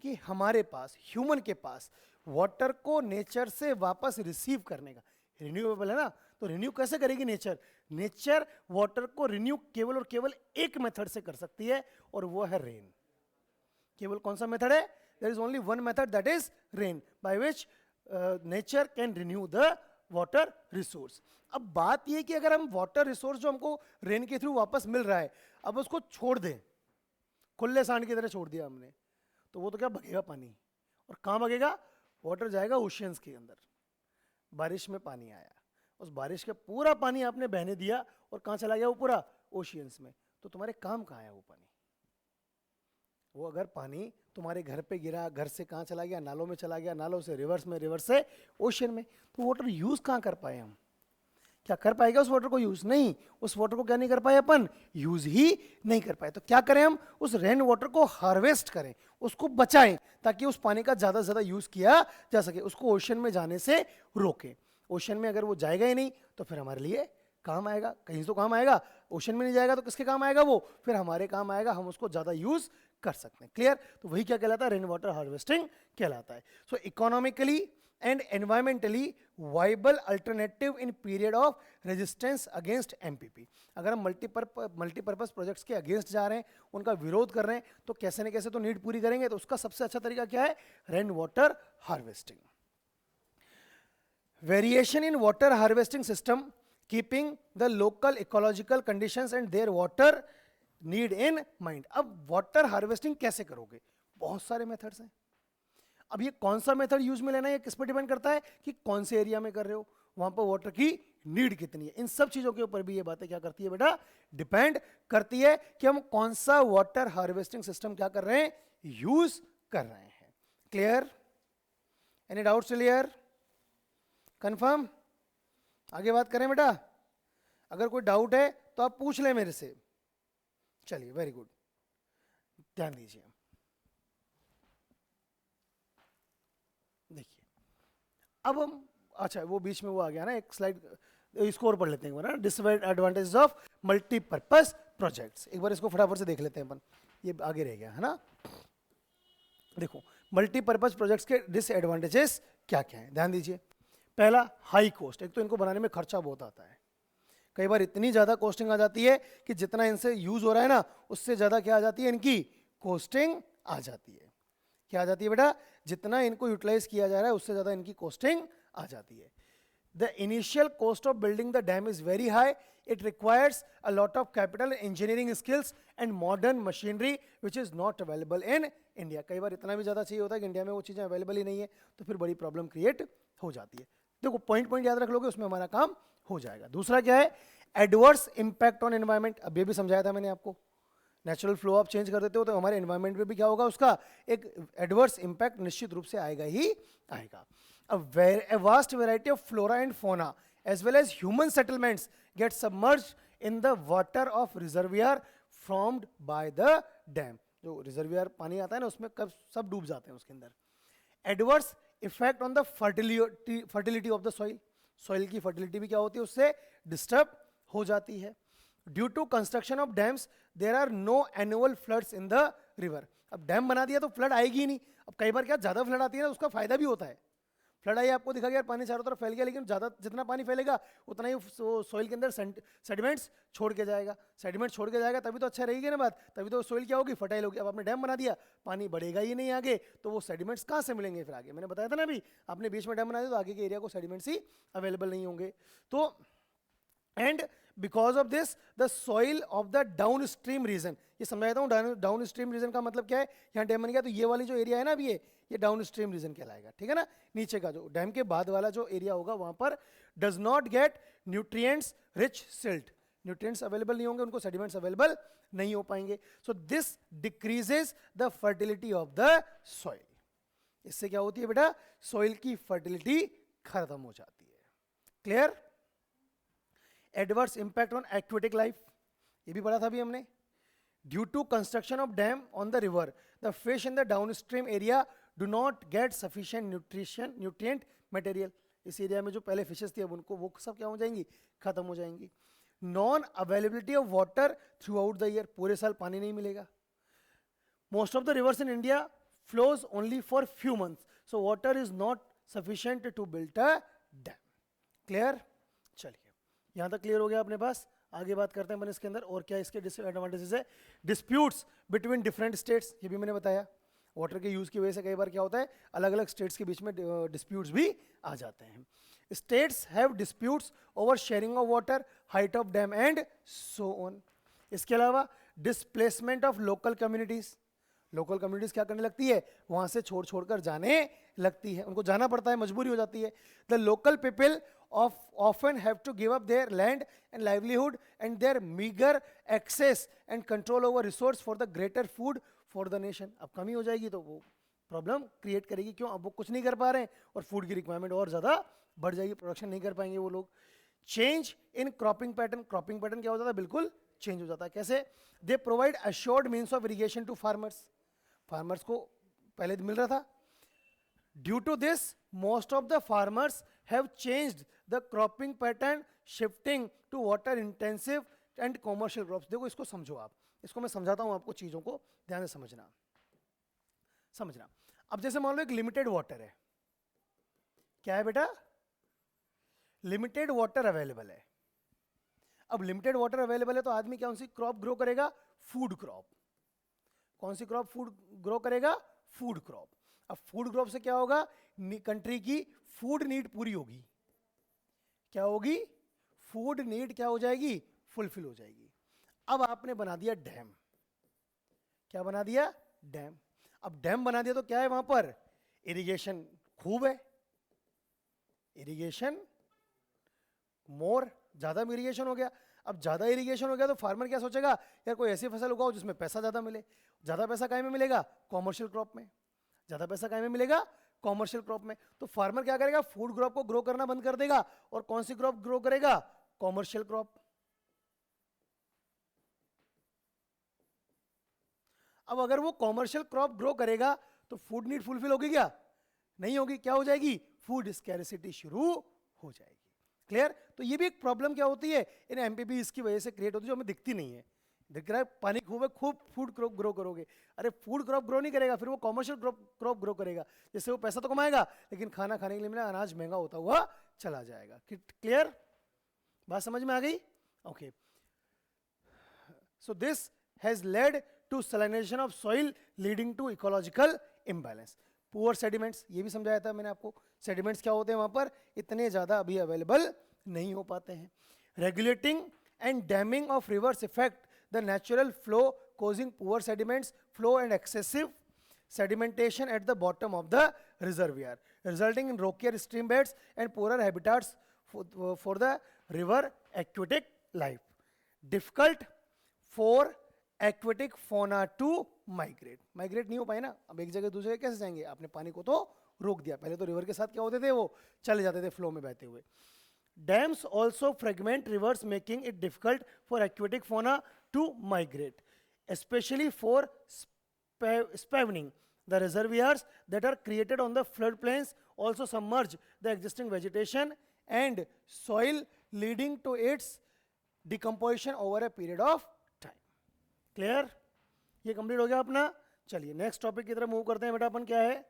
कि हमारे पास, ह्यूमन के पास, वाटर को नेचर से वापस रिसीव करने का, रिन्यूएबल है ना, तो रिन्यू कैसे करेगी नेचर? नेचर वाटर को रिन्यू केवल और केवल एक मेथड से कर सकती है, और वो है रेन। केवल कौन सा मेथड है? There is only one method, that is rain, by which nature can renew the water resource. अब बात यह कि अगर हम वाटर रिसोर्स जो हमको रेन के थ्रू वापस मिल रहा है, अब उसको छोड़ दें, खुले सांड की तरह छोड़ दिया हमने, तो वो तो क्या बगेगा पानी। और कहाँ बगेगा? वाटर जाएगा ओशियंस के अंदर। बारिश में पानी आया, उस बारिश का पूरा पानी आपने बहने दिया, और कहाँ चला गया वो पूरा? ओशियंस में। तो तुम्हारे काम कहाँ है वो पानी? वो अगर पानी तुम्हारे घर पे गिरा, घर से कहाँ चला गया, नालों में चला गया, नालों से रिवर्स में, रिवर्स से ओशन में, तो वाटर यूज कहाँ कर पाए हम? क्या कर पाएगा उस वाटर को यूज? नहीं, उस वाटर को क्या नहीं कर पाए अपन? यूज ही नहीं कर पाए। तो क्या करें हम? उस रेन वाटर को हार्वेस्ट करें, उसको बचाएं, ताकि उस पानी का ज्यादा से ज्यादा यूज किया जा सके, उसको ओशन में जाने से रोकें। ओशन में अगर वो जाएगा ही नहीं तो फिर हमारे लिए काम आएगा, कहीं तो काम आएगा। ओशन में नहीं जाएगा तो किसके काम आएगा वो? फिर हमारे काम आएगा, हम उसको ज्यादा यूज कर सकते हैं। क्लियर? तो वही क्या कहलाता है? रेन वाटर हार्वेस्टिंग कहलाता है। सो economically and environmentally viable alternative in period of resistance against MPP। अगर हम मल्टीपर्पज प्रोजेक्ट्स के अगेंस्ट जा रहे हैं, उनका विरोध कर रहे हैं, तो कैसे न कैसे तो नीड पूरी करेंगे। तो उसका सबसे अच्छा तरीका क्या है? Rain water harvesting. Variation in water harvesting system keeping the local ecological conditions and their water need in mind. अब वाटर हार्वेस्टिंग कैसे करोगे? बहुत सारे मेथड्स हैं। अब ये कौन सा मेथड यूज में लेना है, ये किस पर डिपेंड करता है कि कौन से एरिया में कर रहे हो, वहां पर वाटर की नीड कितनी है। इन सब चीजों के ऊपर भी ये बातें क्या करती है बेटा? डिपेंड करती है कि हम कौन सा वाटर हार्वेस्टिंग सिस्टम क्या कर रहे हैं? यूज कर रहे हैं। Clear? Any doubts? Clear? Confirm? आगे बात करें बेटा? अगर कोई डाउट है तो आप पूछ लें मेरे से। चलिए, वेरी गुड, ध्यान दीजिए। देखिए, अब हम, अच्छा वो बीच में वो आ गया ना एक स्लाइड, इसको और पढ़ लेते हैं एक बार। डिसएडवांटेजेस ऑफ मल्टीपर्पज प्रोजेक्ट्स, एक बार इसको फटाफट से देख लेते हैं अपन, ये आगे रह गया है ना। देखो, मल्टीपर्पज प्रोजेक्ट्स के डिसएडवांटेजेस क्या क्या है, ध्यान दीजिए। पहला, हाई कॉस्ट। एक तो इनको बनाने में खर्चा बहुत आता है, कई बार इतनी ज्यादा कॉस्टिंग आ जाती है कि जितना इनसे यूज हो रहा है ना, उससे ज्यादा क्या आ जाती है? इनकी कॉस्टिंग आ जाती है। क्या आ जाती है बेटा? जितना इनको यूटिलाइज किया जा रहा है उससे ज्यादा इनकी कॉस्टिंग आ जाती है। The initial cost of building the dam is very high. It requires a lot of capital, engineering skills and modern machinery which is not available in India. कई बार इतना भी ज्यादा चाहिए होता है कि इंडिया में वो चीजें अवेलेबल ही नहीं है, तो फिर बड़ी प्रॉब्लम क्रिएट हो जाती है। देखो, पॉइंट पॉइंट याद रख लोगे, उसमें हमारा काम हो जाएगा। दूसरा क्या है? Adverse impact on environment. अब ये भी समझाया था मैंने आपको, नेचुरल फ्लो आप चेंज कर देते हो तो हमारे एनवायरमेंट पे भी क्या होगा? उसका एक एडवर्स इंपैक्ट निश्चित रूप से आएगा ही आएगा। A vast variety of flora and fauna as well as human settlements get submerged in the water of reservoir formed by the dam। जो रिजर्वियर पानी आता है ना, उसमें कब सब डूब जाते हैं उसके अंदर। Adverse effect on the fertility of the soil. Soil की फर्टिलिटी भी क्या होती है? उससे डिस्टर्ब हो जाती है। Due to construction of dams there are no annual floods in the river. अब डैम बना दिया तो फ्लड आएगी ही नहीं। अब कई बार क्या, ज्यादा फ्लड आती है ना, उसका फायदा भी होता है। फ्लड आई, आपको दिखा गया पानी चारों तरफ फैल गया, लेकिन ज्यादा जितना पानी फैलेगा उतना ही सॉइल के अंदर सेडिमेंट्स छोड़ के जाएगा। सेडिमेंट छोड़ के जाएगा तभी तो अच्छा रहेगी ना बात, तभी तो सॉइल क्या होगी? फर्टाइल होगी। अब आपने डैम बना दिया, पानी बढ़ेगा ही नहीं आगे, तो वो सेडिमेंट्स कहाँ से मिलेंगे फिर आगे? मैंने बताया था ना अभी, आपने बीच में डैम बना दिया तो आगे के एरिया को सेडिमेंट्स ही अवेलेबल नहीं होंगे। तो and because of this the soil of the down stream region, ये समझाता हूँ। डाउन स्ट्रीम रीजन का मतलब क्या है? यहाँ डैम बन गया तो ये वाली जो एरिया है ना, अभी ये डाउन स्ट्रीम रीजन कहलाएगा, ठीक है ना। नीचे का जो डैम के बाद वाला जो एरिया होगा वहां पर does not gate nutrients rich silt. Nutrients available नहीं होंगे, उनको सेडिमेंट्स अवेलेबल नहीं हो पाएंगे। So this decreases the fertility of the soil. इससे क्या होती है बेटा? सॉइल की फर्टिलिटी खत्म हो जाती है। Clear? Adverse impact on aquatic life, ये भी पढ़ा था अभी हमने। Due to construction of dam on the river the fish in the downstream area do not get sufficient nutrient material. इस एरिया में जो पहले फिशेस थी, अब उनको वो सब क्या हो जाएंगी? खत्म हो जाएंगी। Non availability of water throughout the year, पूरे साल पानी नहीं मिलेगा। Most of the rivers in India flows only for few months, so water is not sufficient to build a dam. Clear? चलिए, यहां तक क्लियर हो गया अपने पास। आगे बात करते हैं अपन इसके अंदर और क्या इसके डिसएडवांटेजेस है। डिस्प्यूट्स बिटवीन डिफरेंट स्टेट्स, ये भी मैंने बताया। वाटर के यूज की वजह से कई बार क्या होता है, अलग अलग स्टेट्स के बीच में डिस्प्यूट्स भी आ जाते हैं। States have disputes over sharing of water, height of dam and so on. इसके अलावा displacement of local communities. Local communities क्या करने लगती है? वहां से छोड़ छोड़कर जाने लगती है, उनको जाना पड़ता है, मजबूरी हो जाती है। The local people often have to give up their land and livelihood and their meager access and control over resource for the greater food for the nation. अब कमी हो जाएगी तो वो प्रॉब्लम क्रिएट करेगी, क्यों? अब वो कुछ नहीं कर पा रहे हैं और फूड की रिक्वायरमेंट और ज़्यादा बढ़ जाएगी, प्रोडक्शन नहीं कर पाएंगे वो लोग. Change in cropping pattern. Cropping pattern क्या हो जाता है? बिल्कुल चेंज हो जाता है. कैसे? They provide assured means of irrigation to farmers. Farmers को पहले मिल रहा था. Due to this most of the farmers have changed the cropping pattern, shifting to water intensive and commercial crops. देखो इसको समझो आप, इसको मैं समझाता हूं आपको, चीजों को ध्यान से समझना. अब जैसे मान लो एक लिमिटेड वाटर है. क्या है बेटा? लिमिटेड वाटर अवेलेबल है. अब लिमिटेड वाटर अवेलेबल है तो आदमी कौन सी क्रॉप ग्रो करेगा? Food crop. कौन सी क्रॉप फूड ग्रो करेगा? Food crop. अब फूड क्रॉप से क्या होगा? कंट्री की फूड नीड पूरी होगी. क्या होगी? फूड नीड क्या हो जाएगी? फुलफिल हो जाएगी. अब आपने बना दिया डैम. क्या बना दिया? डैम. अब डैम बना दिया तो क्या है वहां पर? इरिगेशन खूब है. इरिगेशन मोर, ज्यादा इरिगेशन हो गया. अब ज्यादा इरिगेशन हो गया तो फार्मर क्या सोचेगा? यार कोई ऐसी फसल उगाओ जिसमें पैसा ज्यादा मिले. ज्यादा पैसा काहे में मिलेगा? कॉमर्शियल क्रॉप में. ज्यादा पैसा काहे में मिलेगा? कॉमर्शियल क्रॉप में. तो फार्मर क्या करेगा? फूड क्रॉप को ग्रो करना बंद कर देगा और कौन सी क्रॉप ग्रो करेगा? Commercial crop. अब अगर वो कॉमर्शियल क्रॉप ग्रो करेगा तो फूड नीड फुलफिल होगी क्या? नहीं होगी. क्या हो जाएगी? फूड स्कैरिसिटी शुरू हो जाएगी. क्लियर? तो ये भी एक प्रॉब्लम क्या होती है इन एमपीपी, इसकी वजह से क्रिएट होती है, जो हमें दिखती नहीं है. दिख रहा है पानी खूब है, खूब फूड क्रॉप ग्रो करोगे. अरे फूड क्रॉप ग्रो नहीं करेगा, फिर वो कॉमर्शियल क्रॉप ग्रो करेगा, जिससे वो पैसा तो कमाएगा लेकिन खाना खाने के लिए मिला अनाज महंगा होता हुआ चला जाएगा. क्लियर? बात समझ में आ गई? Okay. So this has led to salinization of soil leading to ecological imbalance. Poor sediments, ये भी समझाया था मैंने आपको. सेडिमेंट्स क्या होते हैं वहां पर? इतने ज्यादा अभी अवेलेबल नहीं हो पाते हैं. Regulating and damming of reverse effect the natural flow, causing poor sediments flow and excessive sedimentation at the bottom of the reservoir, resulting in rockier stream beds and poorer habitats for the river aquatic life. Difficult for aquatic fauna to migrate. Migrate नहीं हो पाए ना. अब एक जगह दूसरे कैसे जाएंगे? आपने पानी को तो रोक दिया. पहले तो रिवर के साथ क्या होते थे? वो चले जाते थे फ्लो में बहते हुए. Dams also fragment rivers, making it difficult for aquatic fauna to migrate, especially for spawning. The reservoirs that are created on the floodplains also submerge the existing vegetation and soil, leading to its decomposition over a period of time. Clear? ये कंप्लीट हो गया अपना. चलिए नेक्स्ट टॉपिक की तरफ मूव करते हैं बेटा. अपन क्या है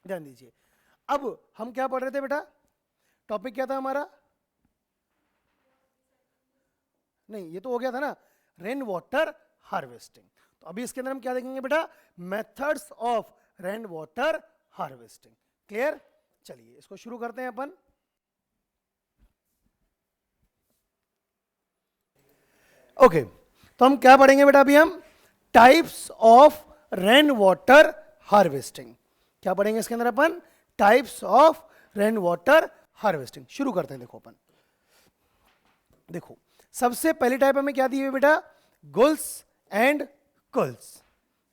ध्यान दीजिए. अब हम क्या पढ़ रहे थे बेटा? टॉपिक क्या था हमारा? नहीं, ये तो हो गया था ना, रेन वाटर हार्वेस्टिंग. तो अभी इसके अंदर हम क्या देखेंगे बेटा? Methods of rain water harvesting. Clear? चलिए इसको शुरू करते हैं अपन. ओके, तो हम क्या पढ़ेंगे बेटा अभी? हम types of rain water harvesting. क्या पढ़ेंगे इसके अंदर अपन? Types of rain water harvesting. शुरू करते हैं. देखो अपन, देखो सबसे पहली टाइप हमें क्या दी है बेटा? गुल्स एंड कुल्स.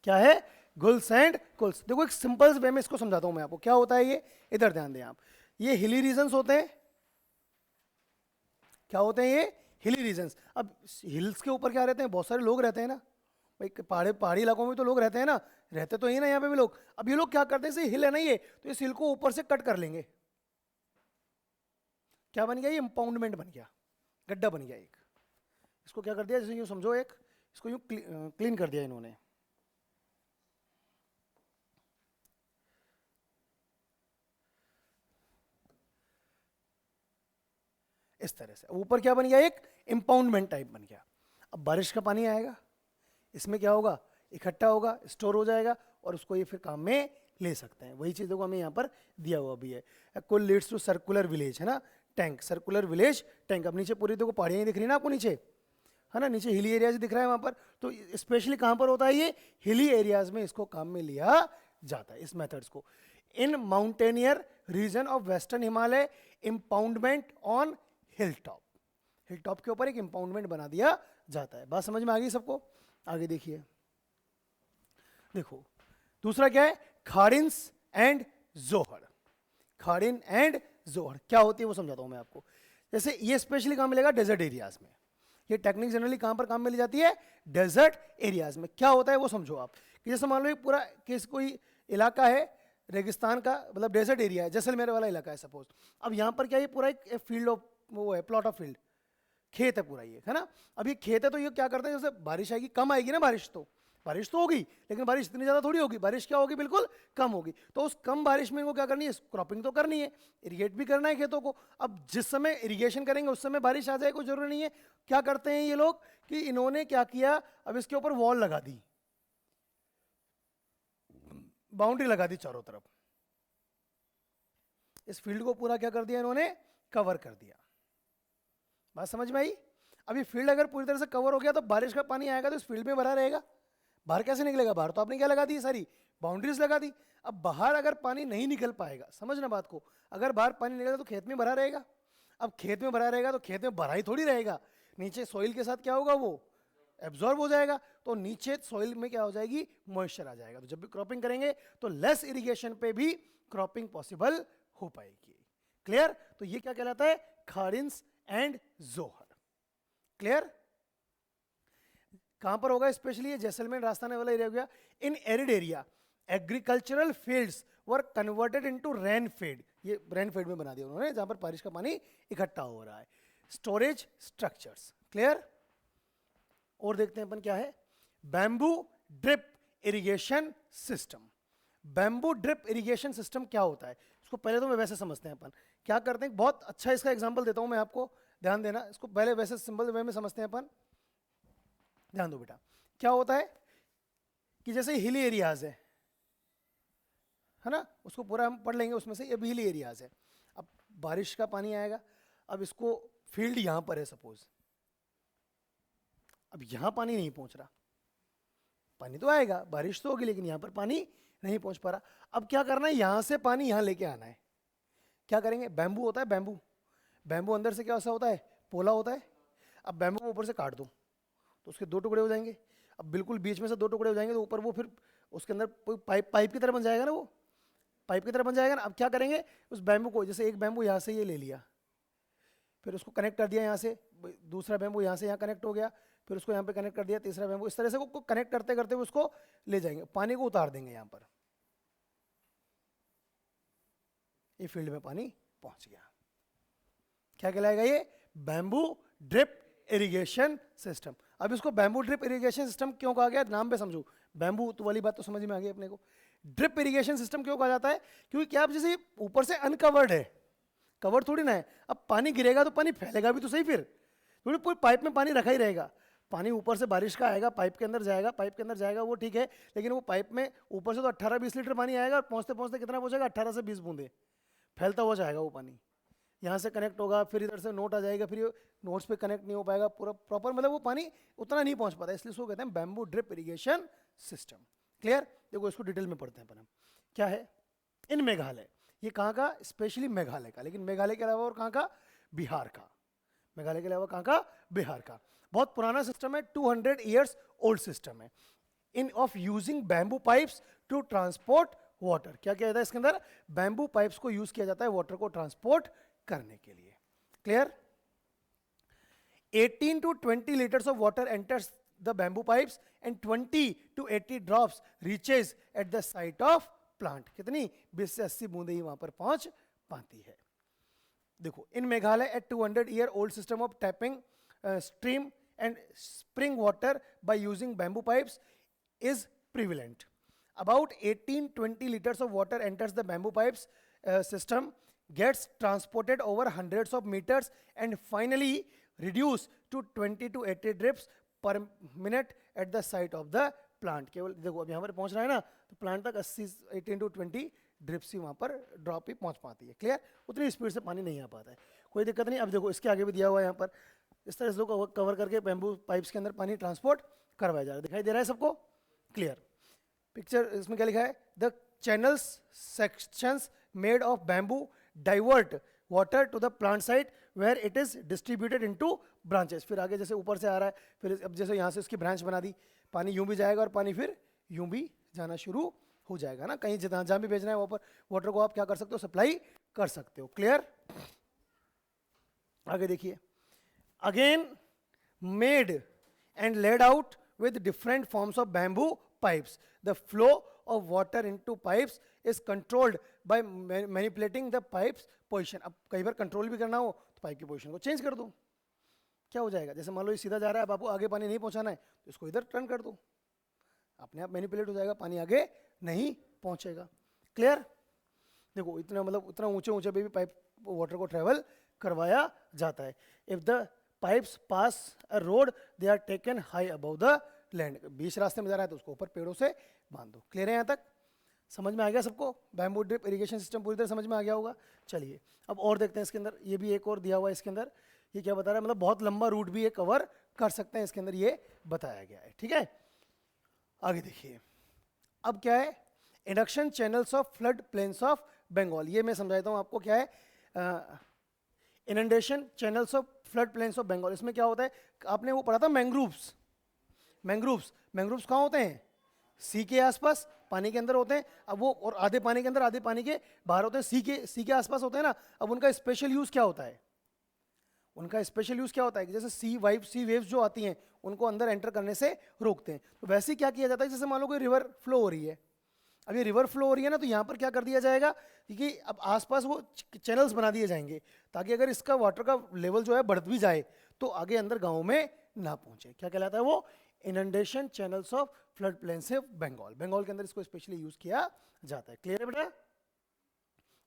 क्या है? गुल्स एंड कुल्स. देखो एक सिंपल वे में इसको समझाता हूं मैं आपको. क्या होता है ये? इधर ध्यान दें आप. ये हिली रीजन्स होते हैं. क्या होते हैं ये? हिली रीजन्स. अब हिल्स के ऊपर क्या रहते हैं? बहुत सारे लोग रहते हैं ना भाई. पहाड़ी इलाकों में तो लोग रहते हैं ना, रहते तो ही ना यहाँ पे भी लोग. अब ये लोग क्या करते हैं? हिल है ना ये, तो इस हिल को ऊपर से कट कर लेंगे. क्या बन गया? ये इंपाउंडमेंट बन गया, गड्ढा बन गया एक. इसको क्या कर दिया? जैसे यूं समझो, एक इसको यूं क्लीन कर दिया इन्होंने. इस तरह से ऊपर क्या बन गया? एक इंपाउंडमेंट टाइप बन गया. अब बारिश का पानी आएगा, इसमें क्या होगा? इकट्ठा होगा, स्टोर हो जाएगा और उसको ये फिर काम में ले सकते हैं. वही चीज देखो हमें यहाँ पर दिया हुआ भी है. कुल लीड्स टू सर्कुलर विलेज, है ना, टैंक. Circular village tank. अब नीचे पूरी देखो पहाड़ियाँ दिख रही है ना आपको नीचे, है ना, नीचे हिली एरियाज दिख रहा है वहां पर. तो स्पेशली कहां पर होता है ये? हिली एरियाज में इसको काम में लिया जाता है, इस मेथड्स को. In mountaineer region of western Himalaya, impoundment on hill top. Hill top के ऊपर एक इंपाउंडमेंट बना दिया जाता है। बात समझ में आ गई सबको? आगे देखिए, देखो दूसरा क्या है, खाड़िन्स एंड जोहर। खाड़िन एंड जोहर क्या होती है वो समझाता हूं मैं आपको। जैसे ये स्पेशली कहां मिलेगा, डेजर्ट एरियाज में। ये टेक्निक जनरली कहां पर काम मिल जाती है, डेजर्ट एरियाज में। क्या होता है वो समझो आप, कि जैसे मान लो पूरा किस कोई इलाका है रेगिस्तान का, मतलब डेजर्ट एरिया है, जैसलमेर वाला इलाका है सपोज। अब यहाँ पर क्या है, पूरा एक फील्ड ऑफ वो है, प्लॉट ऑफ फील्ड, खेत है पूरा ये, है ना। अब ये खेत है तो ये क्या करते हैं, जैसे बारिश आएगी, कम आएगी ना बारिश तो होगी, लेकिन बारिश इतनी ज्यादा थोड़ी होगी, बारिश क्या होगी, बिल्कुल कम होगी। तो उस कम बारिश में इनको क्या करनी है, क्रॉपिंग तो करनी है, इरिगेट भी करना है खेतों को। अब जिस समय इरिगेशन करेंगे उस समय बारिश आ जाए, कोई जरूरी नहीं है। क्या करते हैं ये लोग कि इन्होंने क्या किया, अब इसके ऊपर वॉल लगा दी, बाउंड्री लगा दी चारों तरफ। इस फील्ड को पूरा क्या कर दिया इन्होंने, कवर कर दिया। बात समझ में आई? अब ये फील्ड अगर पूरी तरह से कवर हो गया तो बारिश का पानी आएगा तो इस फील्ड में भरा रहेगा। बाहर कैसे निकलेगा, बाहर तो आपने क्या लगा दी, सारी बाउंड्रीज लगा दी। अब बाहर अगर पानी नहीं निकल पाएगा, समझना बात को, अगर बाहर पानी निकलेगा तो खेत में भरा रहेगा। अब खेत में भरा रहेगा तो खेत में भरा ही थोड़ी रहेगा, नीचे सॉइल के साथ क्या होगा, वो एब्जॉर्ब हो जाएगा। तो नीचे सॉइल में क्या हो जाएगी, मॉइस्चर आ जाएगा। तो जब भी क्रॉपिंग करेंगे तो लेस इरिगेशन पे भी क्रॉपिंग पॉसिबल हो पाएगी। क्लियर? तो ये क्या कहलाता है, खाड़िन्स एंड जोहर। क्लियर? कहां पर होगा स्पेशली, ये जैसलमेर राजस्थान वाला एरिया हो गया। इन एरिड एरिया एग्रीकल्चरल फील्ड्स वर कन्वर्टेड इनटू रेनफेड। ये रेनफेड में बना दिया उन्होंने, जहां पर बारिश का पानी इकट्ठा हो रहा है। Storage structures. क्लियर? और देखते हैं अपन क्या है, bamboo drip irrigation system. Bamboo drip irrigation system क्या होता है, इसको पहले तो मैं वैसे समझते हैं अपन। क्या करते हैं, बहुत अच्छा इसका एग्जांपल देता हूं मैं आपको, ध्यान देना। इसको पहले वैसे सिंपल वे में समझते हैं अपन, ध्यान दो बेटा। क्या होता है कि जैसे हिली एरियाज है ना, उसको पूरा हम पढ़ लेंगे, उसमें से ये भी हिली एरियाज है। अब बारिश का पानी आएगा, अब इसको फील्ड यहां पर है सपोज, अब यहां पानी नहीं पहुंच रहा, पानी तो आएगा, बारिश तो होगी, लेकिन यहां पर पानी नहीं पहुंच पा रहा। अब क्या करना है, यहां से पानी यहां लेके आना है। क्या करेंगे, बैम्बू होता है, बैम्बू अंदर से क्या ऐसा होता है, पोला होता है। अब बैम्बू को ऊपर से काट दो तो उसके 2 टुकड़े हो जाएंगे। अब बिल्कुल बीच में से 2 टुकड़े हो जाएंगे तो ऊपर वो फिर उसके अंदर पाइप की तरह बन जाएगा ना, वो पाइप की तरह बन जाएगा ना। अब क्या करेंगे, उस बैम्बू को, जैसे एक बैम्बू यहाँ से ये ले लिया, फिर उसको कनेक्ट कर दिया यहाँ से, दूसरा बैम्बू यहाँ से यहाँ कनेक्ट हो गया, फिर उसको यहाँ पे कनेक्ट कर दिया, तीसरा बैम्बू, इस तरह से को कनेक्ट करते करते उसको ले जाएंगे, पानी को उतार देंगे यहाँ पर, ये फील्ड में पानी पहुंच गया। क्या कहलाएगा ये, बैम्बू ड्रिप इरिगेशन सिस्टम। अब इसको बैम्बू ड्रिप इरिगेशन सिस्टम क्यों कहा गया, नाम पे समझो, बैम्बू तो वाली बात तो समझ में आ गई अपने को। ड्रिप इरिगेशन सिस्टम क्यों कहा जाता है, क्योंकि क्या आप जैसे ऊपर से अनकवर्ड है, कवर थोड़ी ना है, अब पानी गिरेगा तो पानी फैलेगा भी तो सही, फिर थोड़ी पूरी पाइप में पानी रखा ही रहेगा। पानी ऊपर से बारिश का आएगा, पाइप के अंदर जाएगा, वो ठीक है, लेकिन वो पाइप में ऊपर से तो 18-20 लीटर पानी आएगा, और पहुंचते पहुंचते कितना पहुंचेगा, 18 से 20 बूंदे, फैलता हुआ जाएगा वो पानी। यहाँ से कनेक्ट होगा, फिर इधर से नोट आ जाएगा, फिर ये नोट्स पे कनेक्ट नहीं हो पाएगा पूरा प्रॉपर, मतलब वो पानी उतना नहीं पहुंच पाता, इसलिए उसको कहते हैं bamboo drip irrigation system. Clear? देखो इसको डिटेल में पढ़ते हैं अपन हम। क्या है, इन मेघालय, ये कहाँ का, स्पेशली मेघालय का, लेकिन मेघालय के अलावा और कहाँ का, बिहार का। मेघालय के अलावा कहाँ का, बिहार का। बहुत पुराना सिस्टम है, 200 ईयर्स ओल्ड सिस्टम है। In of using bamboo pipes to transport water. क्या किया जाता है इसके अंदर, बैम्बू पाइप्स को यूज किया जाता है वाटर को ट्रांसपोर्ट करने के लिए। Clear? 18 to 20 liters of water enters the bamboo pipes and 20 to 80 drops reaches at the site of plant. कितनी, 20 से 80 बूंदे ही वहां पर पहुंच पाती है। देखो, इन Meghalaya at 200 year old system of tapping stream and spring water by using bamboo pipes is prevalent. About 18-20 liters of water enters the bamboo pipes system, gets transported over hundreds of meters and finally reduced to 20 to 80 drips per minute at the site of the plant. केवल देखो अब यहाँ पर पहुँच रहा है ना, तो प्लांट तक 18 to 20 ड्रिप्स ही वहाँ पर ड्रॉप ही पहुँच पाती है। क्लियर? उतनी स्पीड से पानी नहीं आ पाता है, कोई दिक्कत नहीं। अब देखो इसके आगे भी दिया हुआ है यहाँ पर, इस तरह से कवर करके बैम्बू पाइप्स के अंदर पानी ट्रांसपोर्ट करवाया जा रहा है, दिखाई दे रहा है सबको? क्लियर? पिक्चर इसमें क्या लिखा है, the channels sections made of bamboo divert water to the plant site where it is distributed into branches. फिर आगे जैसे ऊपर से आ रहा है, फिर अब जैसे यहाँ से उसकी ब्रांच बना दी, पानी यूं भी जाएगा और पानी फिर यूं भी जाना शुरू हो जाएगा ना, कहीं जहाँ भी भेजना है वहाँ पर वाटर को आप क्या कर सकते हो, सप्लाई कर सकते हो. क्लियर? आगे देखिए, again made and laid out with different forms of bamboo pipes. The flow of water into pipes is controlled by manipulating the pipes position. अब कई बार कंट्रोल भी करना हो तो पाइप की पोजीशन को चेंज कर दो. क्या हो जाएगा, जैसे मान लो ये सीधा जा रहा है, अब आपको आगे पानी नहीं पहुंचाना है तो इसको इधर टर्न कर दो, अपने आप मैनिपुलेट हो जाएगा, पानी आगे नहीं पहुंचेगा. क्लियर? देखो इतना मतलब उतना ऊंचे ऊंचे पे भी पाइप वाटर को ट्रेवल करवाया जाता है. If the pipes pass a road they are taken high above the land. बीच रास्ते में जा रहा है तो उसको ऊपर पेड़ों से बांध दो. क्लियर है? यहाँ तक समझ में आ गया सबको? बैम्बू ड्रिप इरिगेशन सिस्टम पूरी तरह समझ में आ गया होगा. चलिए अब और देखते हैं इसके अंदर. ये भी एक और दिया हुआ है इसके अंदर. ये क्या बता रहा है, मतलब बहुत लंबा रूट भी ये कवर कर सकते हैं, इसके अंदर ये बताया गया है. ठीक है, आगे देखिए. अब क्या है, induction channels of flood plains of Bengal. ये मैं समझाता हूँ आपको क्या है. Inundation channels of flood plains of Bengal. इसमें क्या होता है, आपने वो पढ़ा था मैंग्रोव्स. मैंग्रोव्स कहाँ होते हैं? सी के आसपास, पानी के अंदर होते हैं. अब वो और आधे पानी के अंदर आधे पानी के बाहर होते हैं. सी के आसपास होते हैं ना. अब उनका स्पेशल यूज क्या होता है? उनका स्पेशल यूज क्या होता है कि जैसे सी वेव्स जो आती हैं उनको अंदर एंटर करने से रोकते हैं. तो वैसे ही क्या किया जाता है, जैसे मान लो कोई रिवर फ्लो हो रही है. अब ये रिवर फ्लो हो रही है ना, तो यहाँ पर क्या कर दिया जाएगा कि अब आसपास वो चैनल्स बना दिए जाएंगे ताकि अगर इसका वाटर का लेवल जो है बढ़ भी जाए तो आगे अंदर गाँव में ना पहुंचे. क्या कहलाता है वो? Inundation channels of flood plains of Bengal. Bengal के अंदर इसको स्पेशली यूज किया जाता है. क्लियर है बेटा?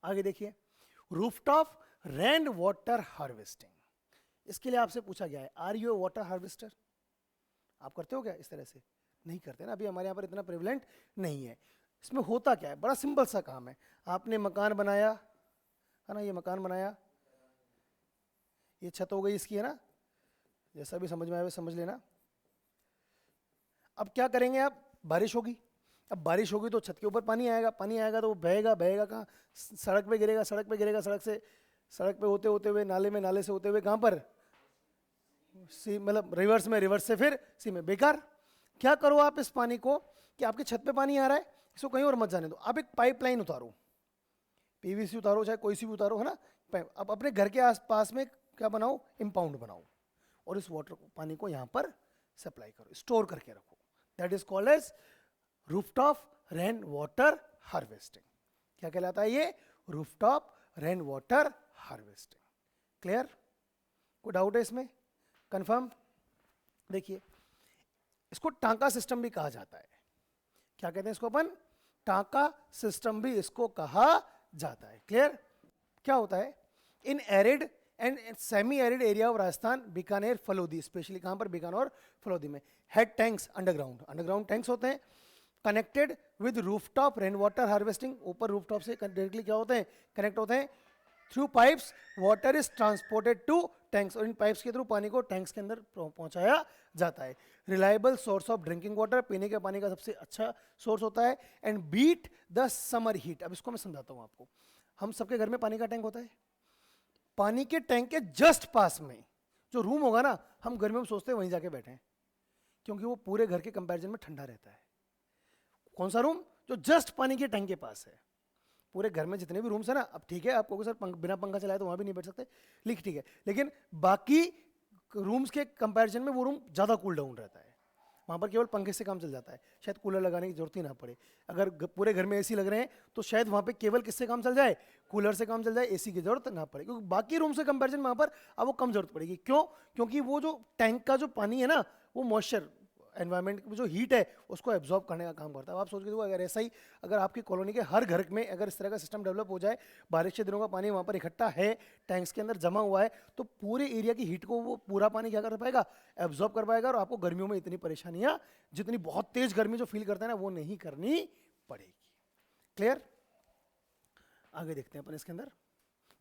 आगे देखिए, रूफटॉप रेन वाटर हार्वेस्टिंग. इसके लिए आपसे पूछा गया है, are you a water harvester? आप करते हो क्या इस तरह से? नहीं करते ना, अभी हमारे यहाँ पर इतना प्रेवलेंट नहीं है. इसमें होता क्या है, बड़ा सिंपल सा काम है. आपने मकान बनाया है ना, ये मकान बनाया, ये छत हो गई इसकी है ना, जैसा भी समझ में आए समझ लेना. अब क्या करेंगे आप, बारिश होगी. अब बारिश होगी तो छत के ऊपर पानी आएगा. पानी आएगा तो वो बहेगा कहाँ? सड़क पे गिरेगा. सड़क पे होते हुए नाले में, नाले से होते हुए कहाँ पर? सी, मतलब रिवर्स में, रिवर्स से फिर सी में. बेकार. क्या करो आप इस पानी को कि आपके छत पे पानी आ रहा है, इसको कहीं और मत जाने दो. आप एक पाइपलाइन उतारो, पीवीसी उतारो, चाहे कोई सी भी उतारो, है ना. अब अपने घर के आसपास में क्या बनाओ, इम्पाउंड बनाओ और इस वाटर को, पानी को यहाँ पर सप्लाई करो, स्टोर करके रखो. That is called as rooftop rain water harvesting. क्या कहलाता है ये? Rooftop rain water harvesting. Clear? कोई डाउट है इसमें? कंफर्म? देखिए, इसको टांका सिस्टम भी कहा जाता है. क्या कहते हैं इसको अपन? टांका सिस्टम भी इसको कहा जाता है. क्लियर? क्या होता है, इन arid and semi arid area of Rajasthan, Bikaner, Phalodi, specially कहां पर? बीकानेर और फलोदी में, हेड टैंक्स अंडरग्राउंड टैंक्स होते हैं, connected with rooftop rain water harvesting. ऊपर रूफटॉप से डायरेक्टली क्या होते हैं? कनेक्ट होते हैं. Through pipes water is transported to tanks, और इन पाइप्स के थ्रू पानी को टैंक्स के अंदर पहुंचाया जाता है. Reliable source of drinking water, पीने के पानी का सबसे अच्छा सोर्स होता है. And beat the summer heat. अब इसको मैं समझाता हूं आपको. हम सबके घर में पानी का टैंक होता है. पानी के टैंक के जस्ट पास में जो रूम होगा ना, हम गर्मियों में सोचते हैं वहीं जाके बैठे, क्योंकि वो पूरे घर के कंपैरिजन में ठंडा रहता है. कौन सा रूम? जो जस्ट पानी के टैंक के पास है. पूरे घर में जितने भी रूम्स है ना, अब ठीक है आप कहोगे सर बिना पंखा चलाए तो वहां भी नहीं बैठ सकते, ठीक है, लेकिन बाकी रूम्स के कंपैरिजन में वो रूम ज़्यादा कूल डाउन रहता है. वहाँ पर केवल पंखे से काम चल जाता है, शायद कूलर लगाने की जरूरत ही ना पड़े. अगर पूरे घर में एसी लग रहे हैं तो शायद वहाँ पे केवल किससे काम चल जाए? कूलर से काम चल जाए, एसी की जरूरत ना पड़े. क्योंकि बाकी रूम से कंपैरिजन वहाँ पर अब वो कम जरूरत पड़ेगी. क्यों? क्योंकि वो जो टैंक का जो पानी है ना, वो मॉइस्चर, एनवायरनमेंट में जो हीट है उसको एब्जॉर्ब करने का काम करता है. आप सोच के देखो, अगर ऐसा ही अगर आपकी कॉलोनी के हर घर में अगर इस तरह का सिस्टम डेवलप हो जाए, बारिश के दिनों का पानी वहाँ पर इकट्ठा है, टैंक्स के अंदर जमा हुआ है, तो पूरे एरिया की हीट को वो पूरा पानी क्या कर पाएगा? एब्जॉर्ब कर पाएगा. और आपको गर्मियों में इतनी परेशानियाँ, जितनी बहुत तेज गर्मी जो फील करते हैं ना, वो नहीं करनी पड़ेगी. क्लियर? आगे देखते हैं अपन इसके अंदर.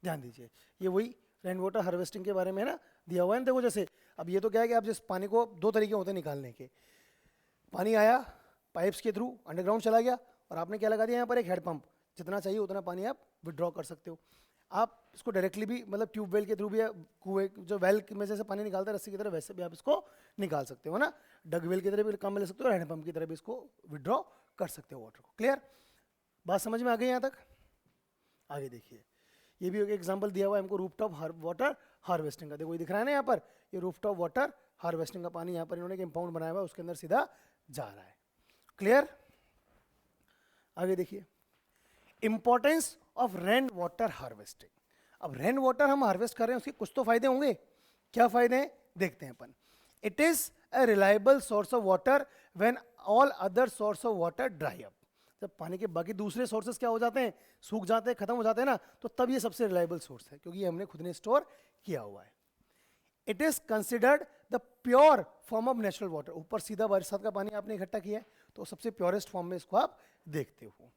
ध्यान दीजिए, ये वही रेन वाटर हार्वेस्टिंग के बारे में है ना, दिया हुआ है. देखो जैसे अब ये तो क्या है कि आप जिस पानी को, दो तरीके होते हैं निकालने के. पानी आया पाइप्स के थ्रू अंडरग्राउंड चला गया और आपने क्या लगा दिया यहाँ पर, एक हैंडपंप, जितना चाहिए उतना पानी आप विड्रॉ कर सकते हो। आप इसको डायरेक्टली भी मतलब ट्यूबवेल के थ्रू भी, कुएं जो वेल में से पानी निकालते हैं रस्सी की तरह, वैसे भी आप इसको निकाल सकते हो ना, डगवेल की तरह भी काम में ले सकते हो और हैंडपंप की तरह भी इसको विड्रॉ कर सकते हो वाटर को। क्लियर, बात समझ में आ गई यहाँ तक? आगे देखिए, ये भी एक एग्जांपल दिया हुआ है हमको रूफटॉप वाटर हार्वेस्टिंग का। देखो ये दिख रहा है ना यहाँ पर, ये रूफटॉप वाटर हार्वेस्टिंग का पानी यहाँ पर इन्होंने एक इंपाउंड बनाया हुआ है, उसके अंदर सीधा जा रहा है। क्लियर, आगे देखिए, importance of rain water harvesting. अब रेन वाटर हम हार्वेस्ट कर रहे हैं, उसके कुछ तो फायदे होंगे। क्या फायदे हैं देखते हैं अपन। It is a reliable source of water when all other source of water dry up. जब पानी के बाकी दूसरे सोर्सेस क्या हो जाते हैं, सूख जाते हैं, खत्म हो जाते हैं ना, तो तब ये सबसे रिलायबल सोर्स है, क्योंकि ये हमने खुद ने स्टोर किया हुआ है। It is considered the pure form of natural water. ऊपर सीधा बरसात का पानी आपने इकट्ठा किया है, तो सबसे प्योरेस्ट फॉर्म में इसको आप देखते हो।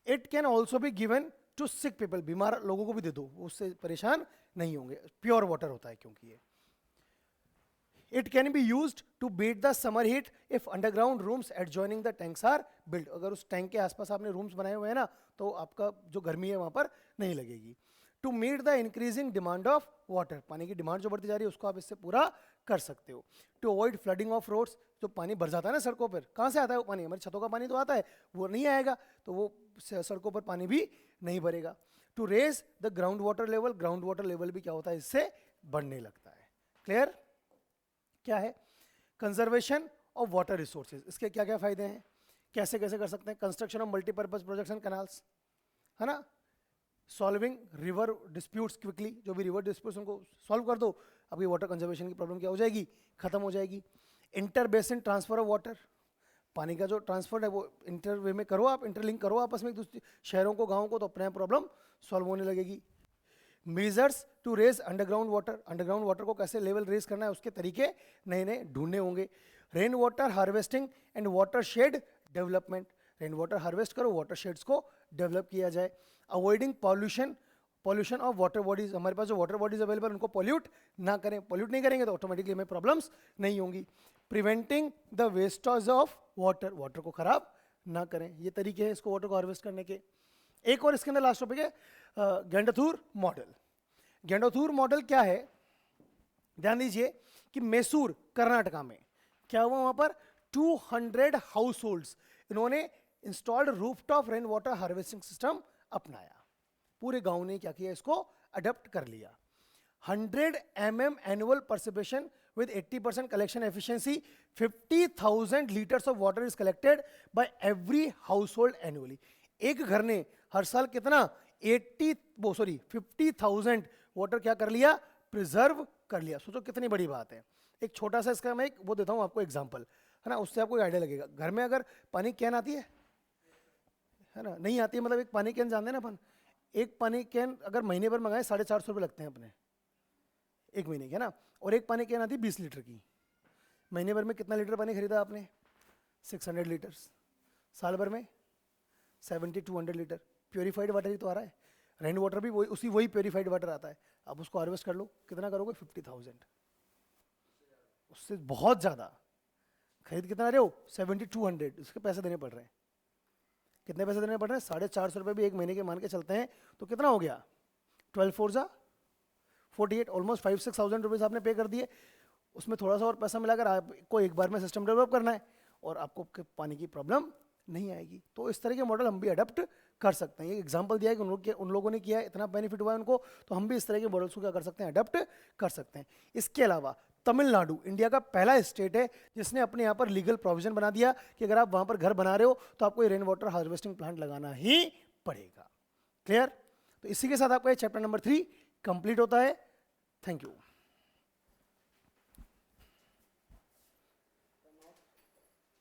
It can also be given to sick people, बीमार लोगों को भी दे दो, उससे परेशान नहीं होंगे, प्योर वाटर होता है क्योंकि ये। It can be used to beat the summer heat if underground rooms adjoining the tanks are built. अगर उस टैंक के आसपास आपने रूम्स बनाए हुए हैं ना, तो आपका जो गर्मी है वहाँ पर नहीं लगेगी। To meet the increasing demand of water, पानी की डिमांड जो बढ़ती जा रही है उसको आप इससे पूरा कर सकते हो। To avoid flooding of roads, जो पानी भर जाता है ना सड़कों पर, कहाँ से आता है वो पानी? हमारी छतों का पानी तो आता है, वो नहीं आएगा, तो वो सड़कों पर पानी भी नहीं भरेगा। To raise the ground water level, ground water level भी क्या होता है, इससे बढ़ने लगता है। क्लियर, क्या है? कंजर्वेशन ऑफ वाटर रिसोर्सेज, इसके क्या क्या फायदे हैं, कैसे कैसे कर सकते हैं? Construction of multipurpose projects and canals, है ना, सॉल्विंग रिवर डिस्प्यूट्स क्विकली, जो भी रिवर डिस्प्यूट्स उनको सॉल्व कर दो, आपकी वाटर कंजर्वेशन की प्रॉब्लम क्या हो जाएगी, खत्म हो जाएगी। Inter basin transfer of water, पानी का जो ट्रांसफर है वो इंटर वे में करो आप, इंटरलिंक करो आपस में दूसरे शहरों को, गाँव को, तो अपने प्रॉब्लम सॉल्व होने लगेगी। Measures to raise underground water, underground water को कैसे लेवल रेज करना है उसके तरीके नए नए ढूंढने होंगे। Rain water harvesting and water shade development, rain water harvest करो, वाटर शेड्स को डेवलप किया जाए। Avoiding pollution of water bodies, हमारे पास जो वाटर बॉडीज अवेलेबल उनको पॉल्यूट ना करें, पॉल्यूट नहीं करेंगे तो ऑटोमेटिकली हमें प्रॉब्लम्स नहीं होंगी। Preventing the wastage of water, water को खराब ना करें, ये तरीके हैं इसको वाटर को हार्वेस्ट करने के। एक और इसके अंदर लास्ट टॉपिक है गेंडाथूर मॉडल। गेंडाथूर मॉडल क्या है, ध्यान दीजिए कि मैसूर कर्नाटका में क्या हुआ, वहां पर 200 हाउस होल्ड्स इन्होंने installed rooftop rain water harvesting system अपनाया। पूरे गांव ने क्या किया, इसको अडॉप्ट कर लिया। 100 mm annual परसिपिशन with 80% collection efficiency, 50,000 liters of water is collected by every household annually. एक घर ने हर साल कितना 50,000 वाटर क्या कर लिया, प्रिजर्व कर लिया। सोचो कितनी बड़ी बात है। एक छोटा सा इसका मैं एक वो देता हूँ आपको एग्जांपल, है ना, उससे आपको आइडिया लगेगा। घर में अगर पानी कैन आती है ना, नहीं आती है, मतलब एक पानी कैन जानते हैं ना अपन, एक पानी कैन अगर महीने भर मंगाए 450 रुपये लगते हैं अपने एक महीने के, है ना, और एक पानी कैन आती है 20 लीटर की। महीने भर में कितना लीटर पानी खरीदा आपने, 600 लीटर्स। साल भर में 70-200 लीटर प्योरीफाइड वाटर ही तो आ रहा है। रेन वाटर भी वही प्योरीफाइड वाटर आता है। आप उसको हार्वेस्ट कर लो, कितना करोगे, 50,000, उससे बहुत ज़्यादा। खरीद कितना रहे हो, 70-200, उसके पैसे देने पड़ रहे हैं। कितने पैसे देने पड़ रहे हैं, 450 रुपये भी एक महीने के मान के चलते हैं, तो कितना हो गया, 12 4 48, ऑलमोस्ट 5-6,000 रुपीज़ आपने पे कर दिए। उसमें थोड़ा सा और पैसा मिलाकर आपको एक बार में सिस्टम डेवलप करना है और आपको पानी की प्रॉब्लम नहीं आएगी। तो इस तरह के मॉडल हम भी अडॉप्ट कर सकते हैं। ये एग्जांपल दिया है कि उन लोगों ने किया है, इतना बेनिफिट हुआ है उनको, तो हम भी इस तरह के मॉडल्स को क्या कर सकते हैं, अडॉप्ट कर सकते हैं। इसके अलावा तमिलनाडु इंडिया का पहला स्टेट है जिसने अपने यहाँ पर लीगल प्रोविजन बना दिया कि अगर आप वहाँ पर घर बना रहे हो तो आपको रेन वाटर हार्वेस्टिंग प्लांट लगाना ही पड़ेगा। क्लियर? तो इसी के साथ आपका चैप्टर नंबर 3 कंप्लीट होता है। Thank you.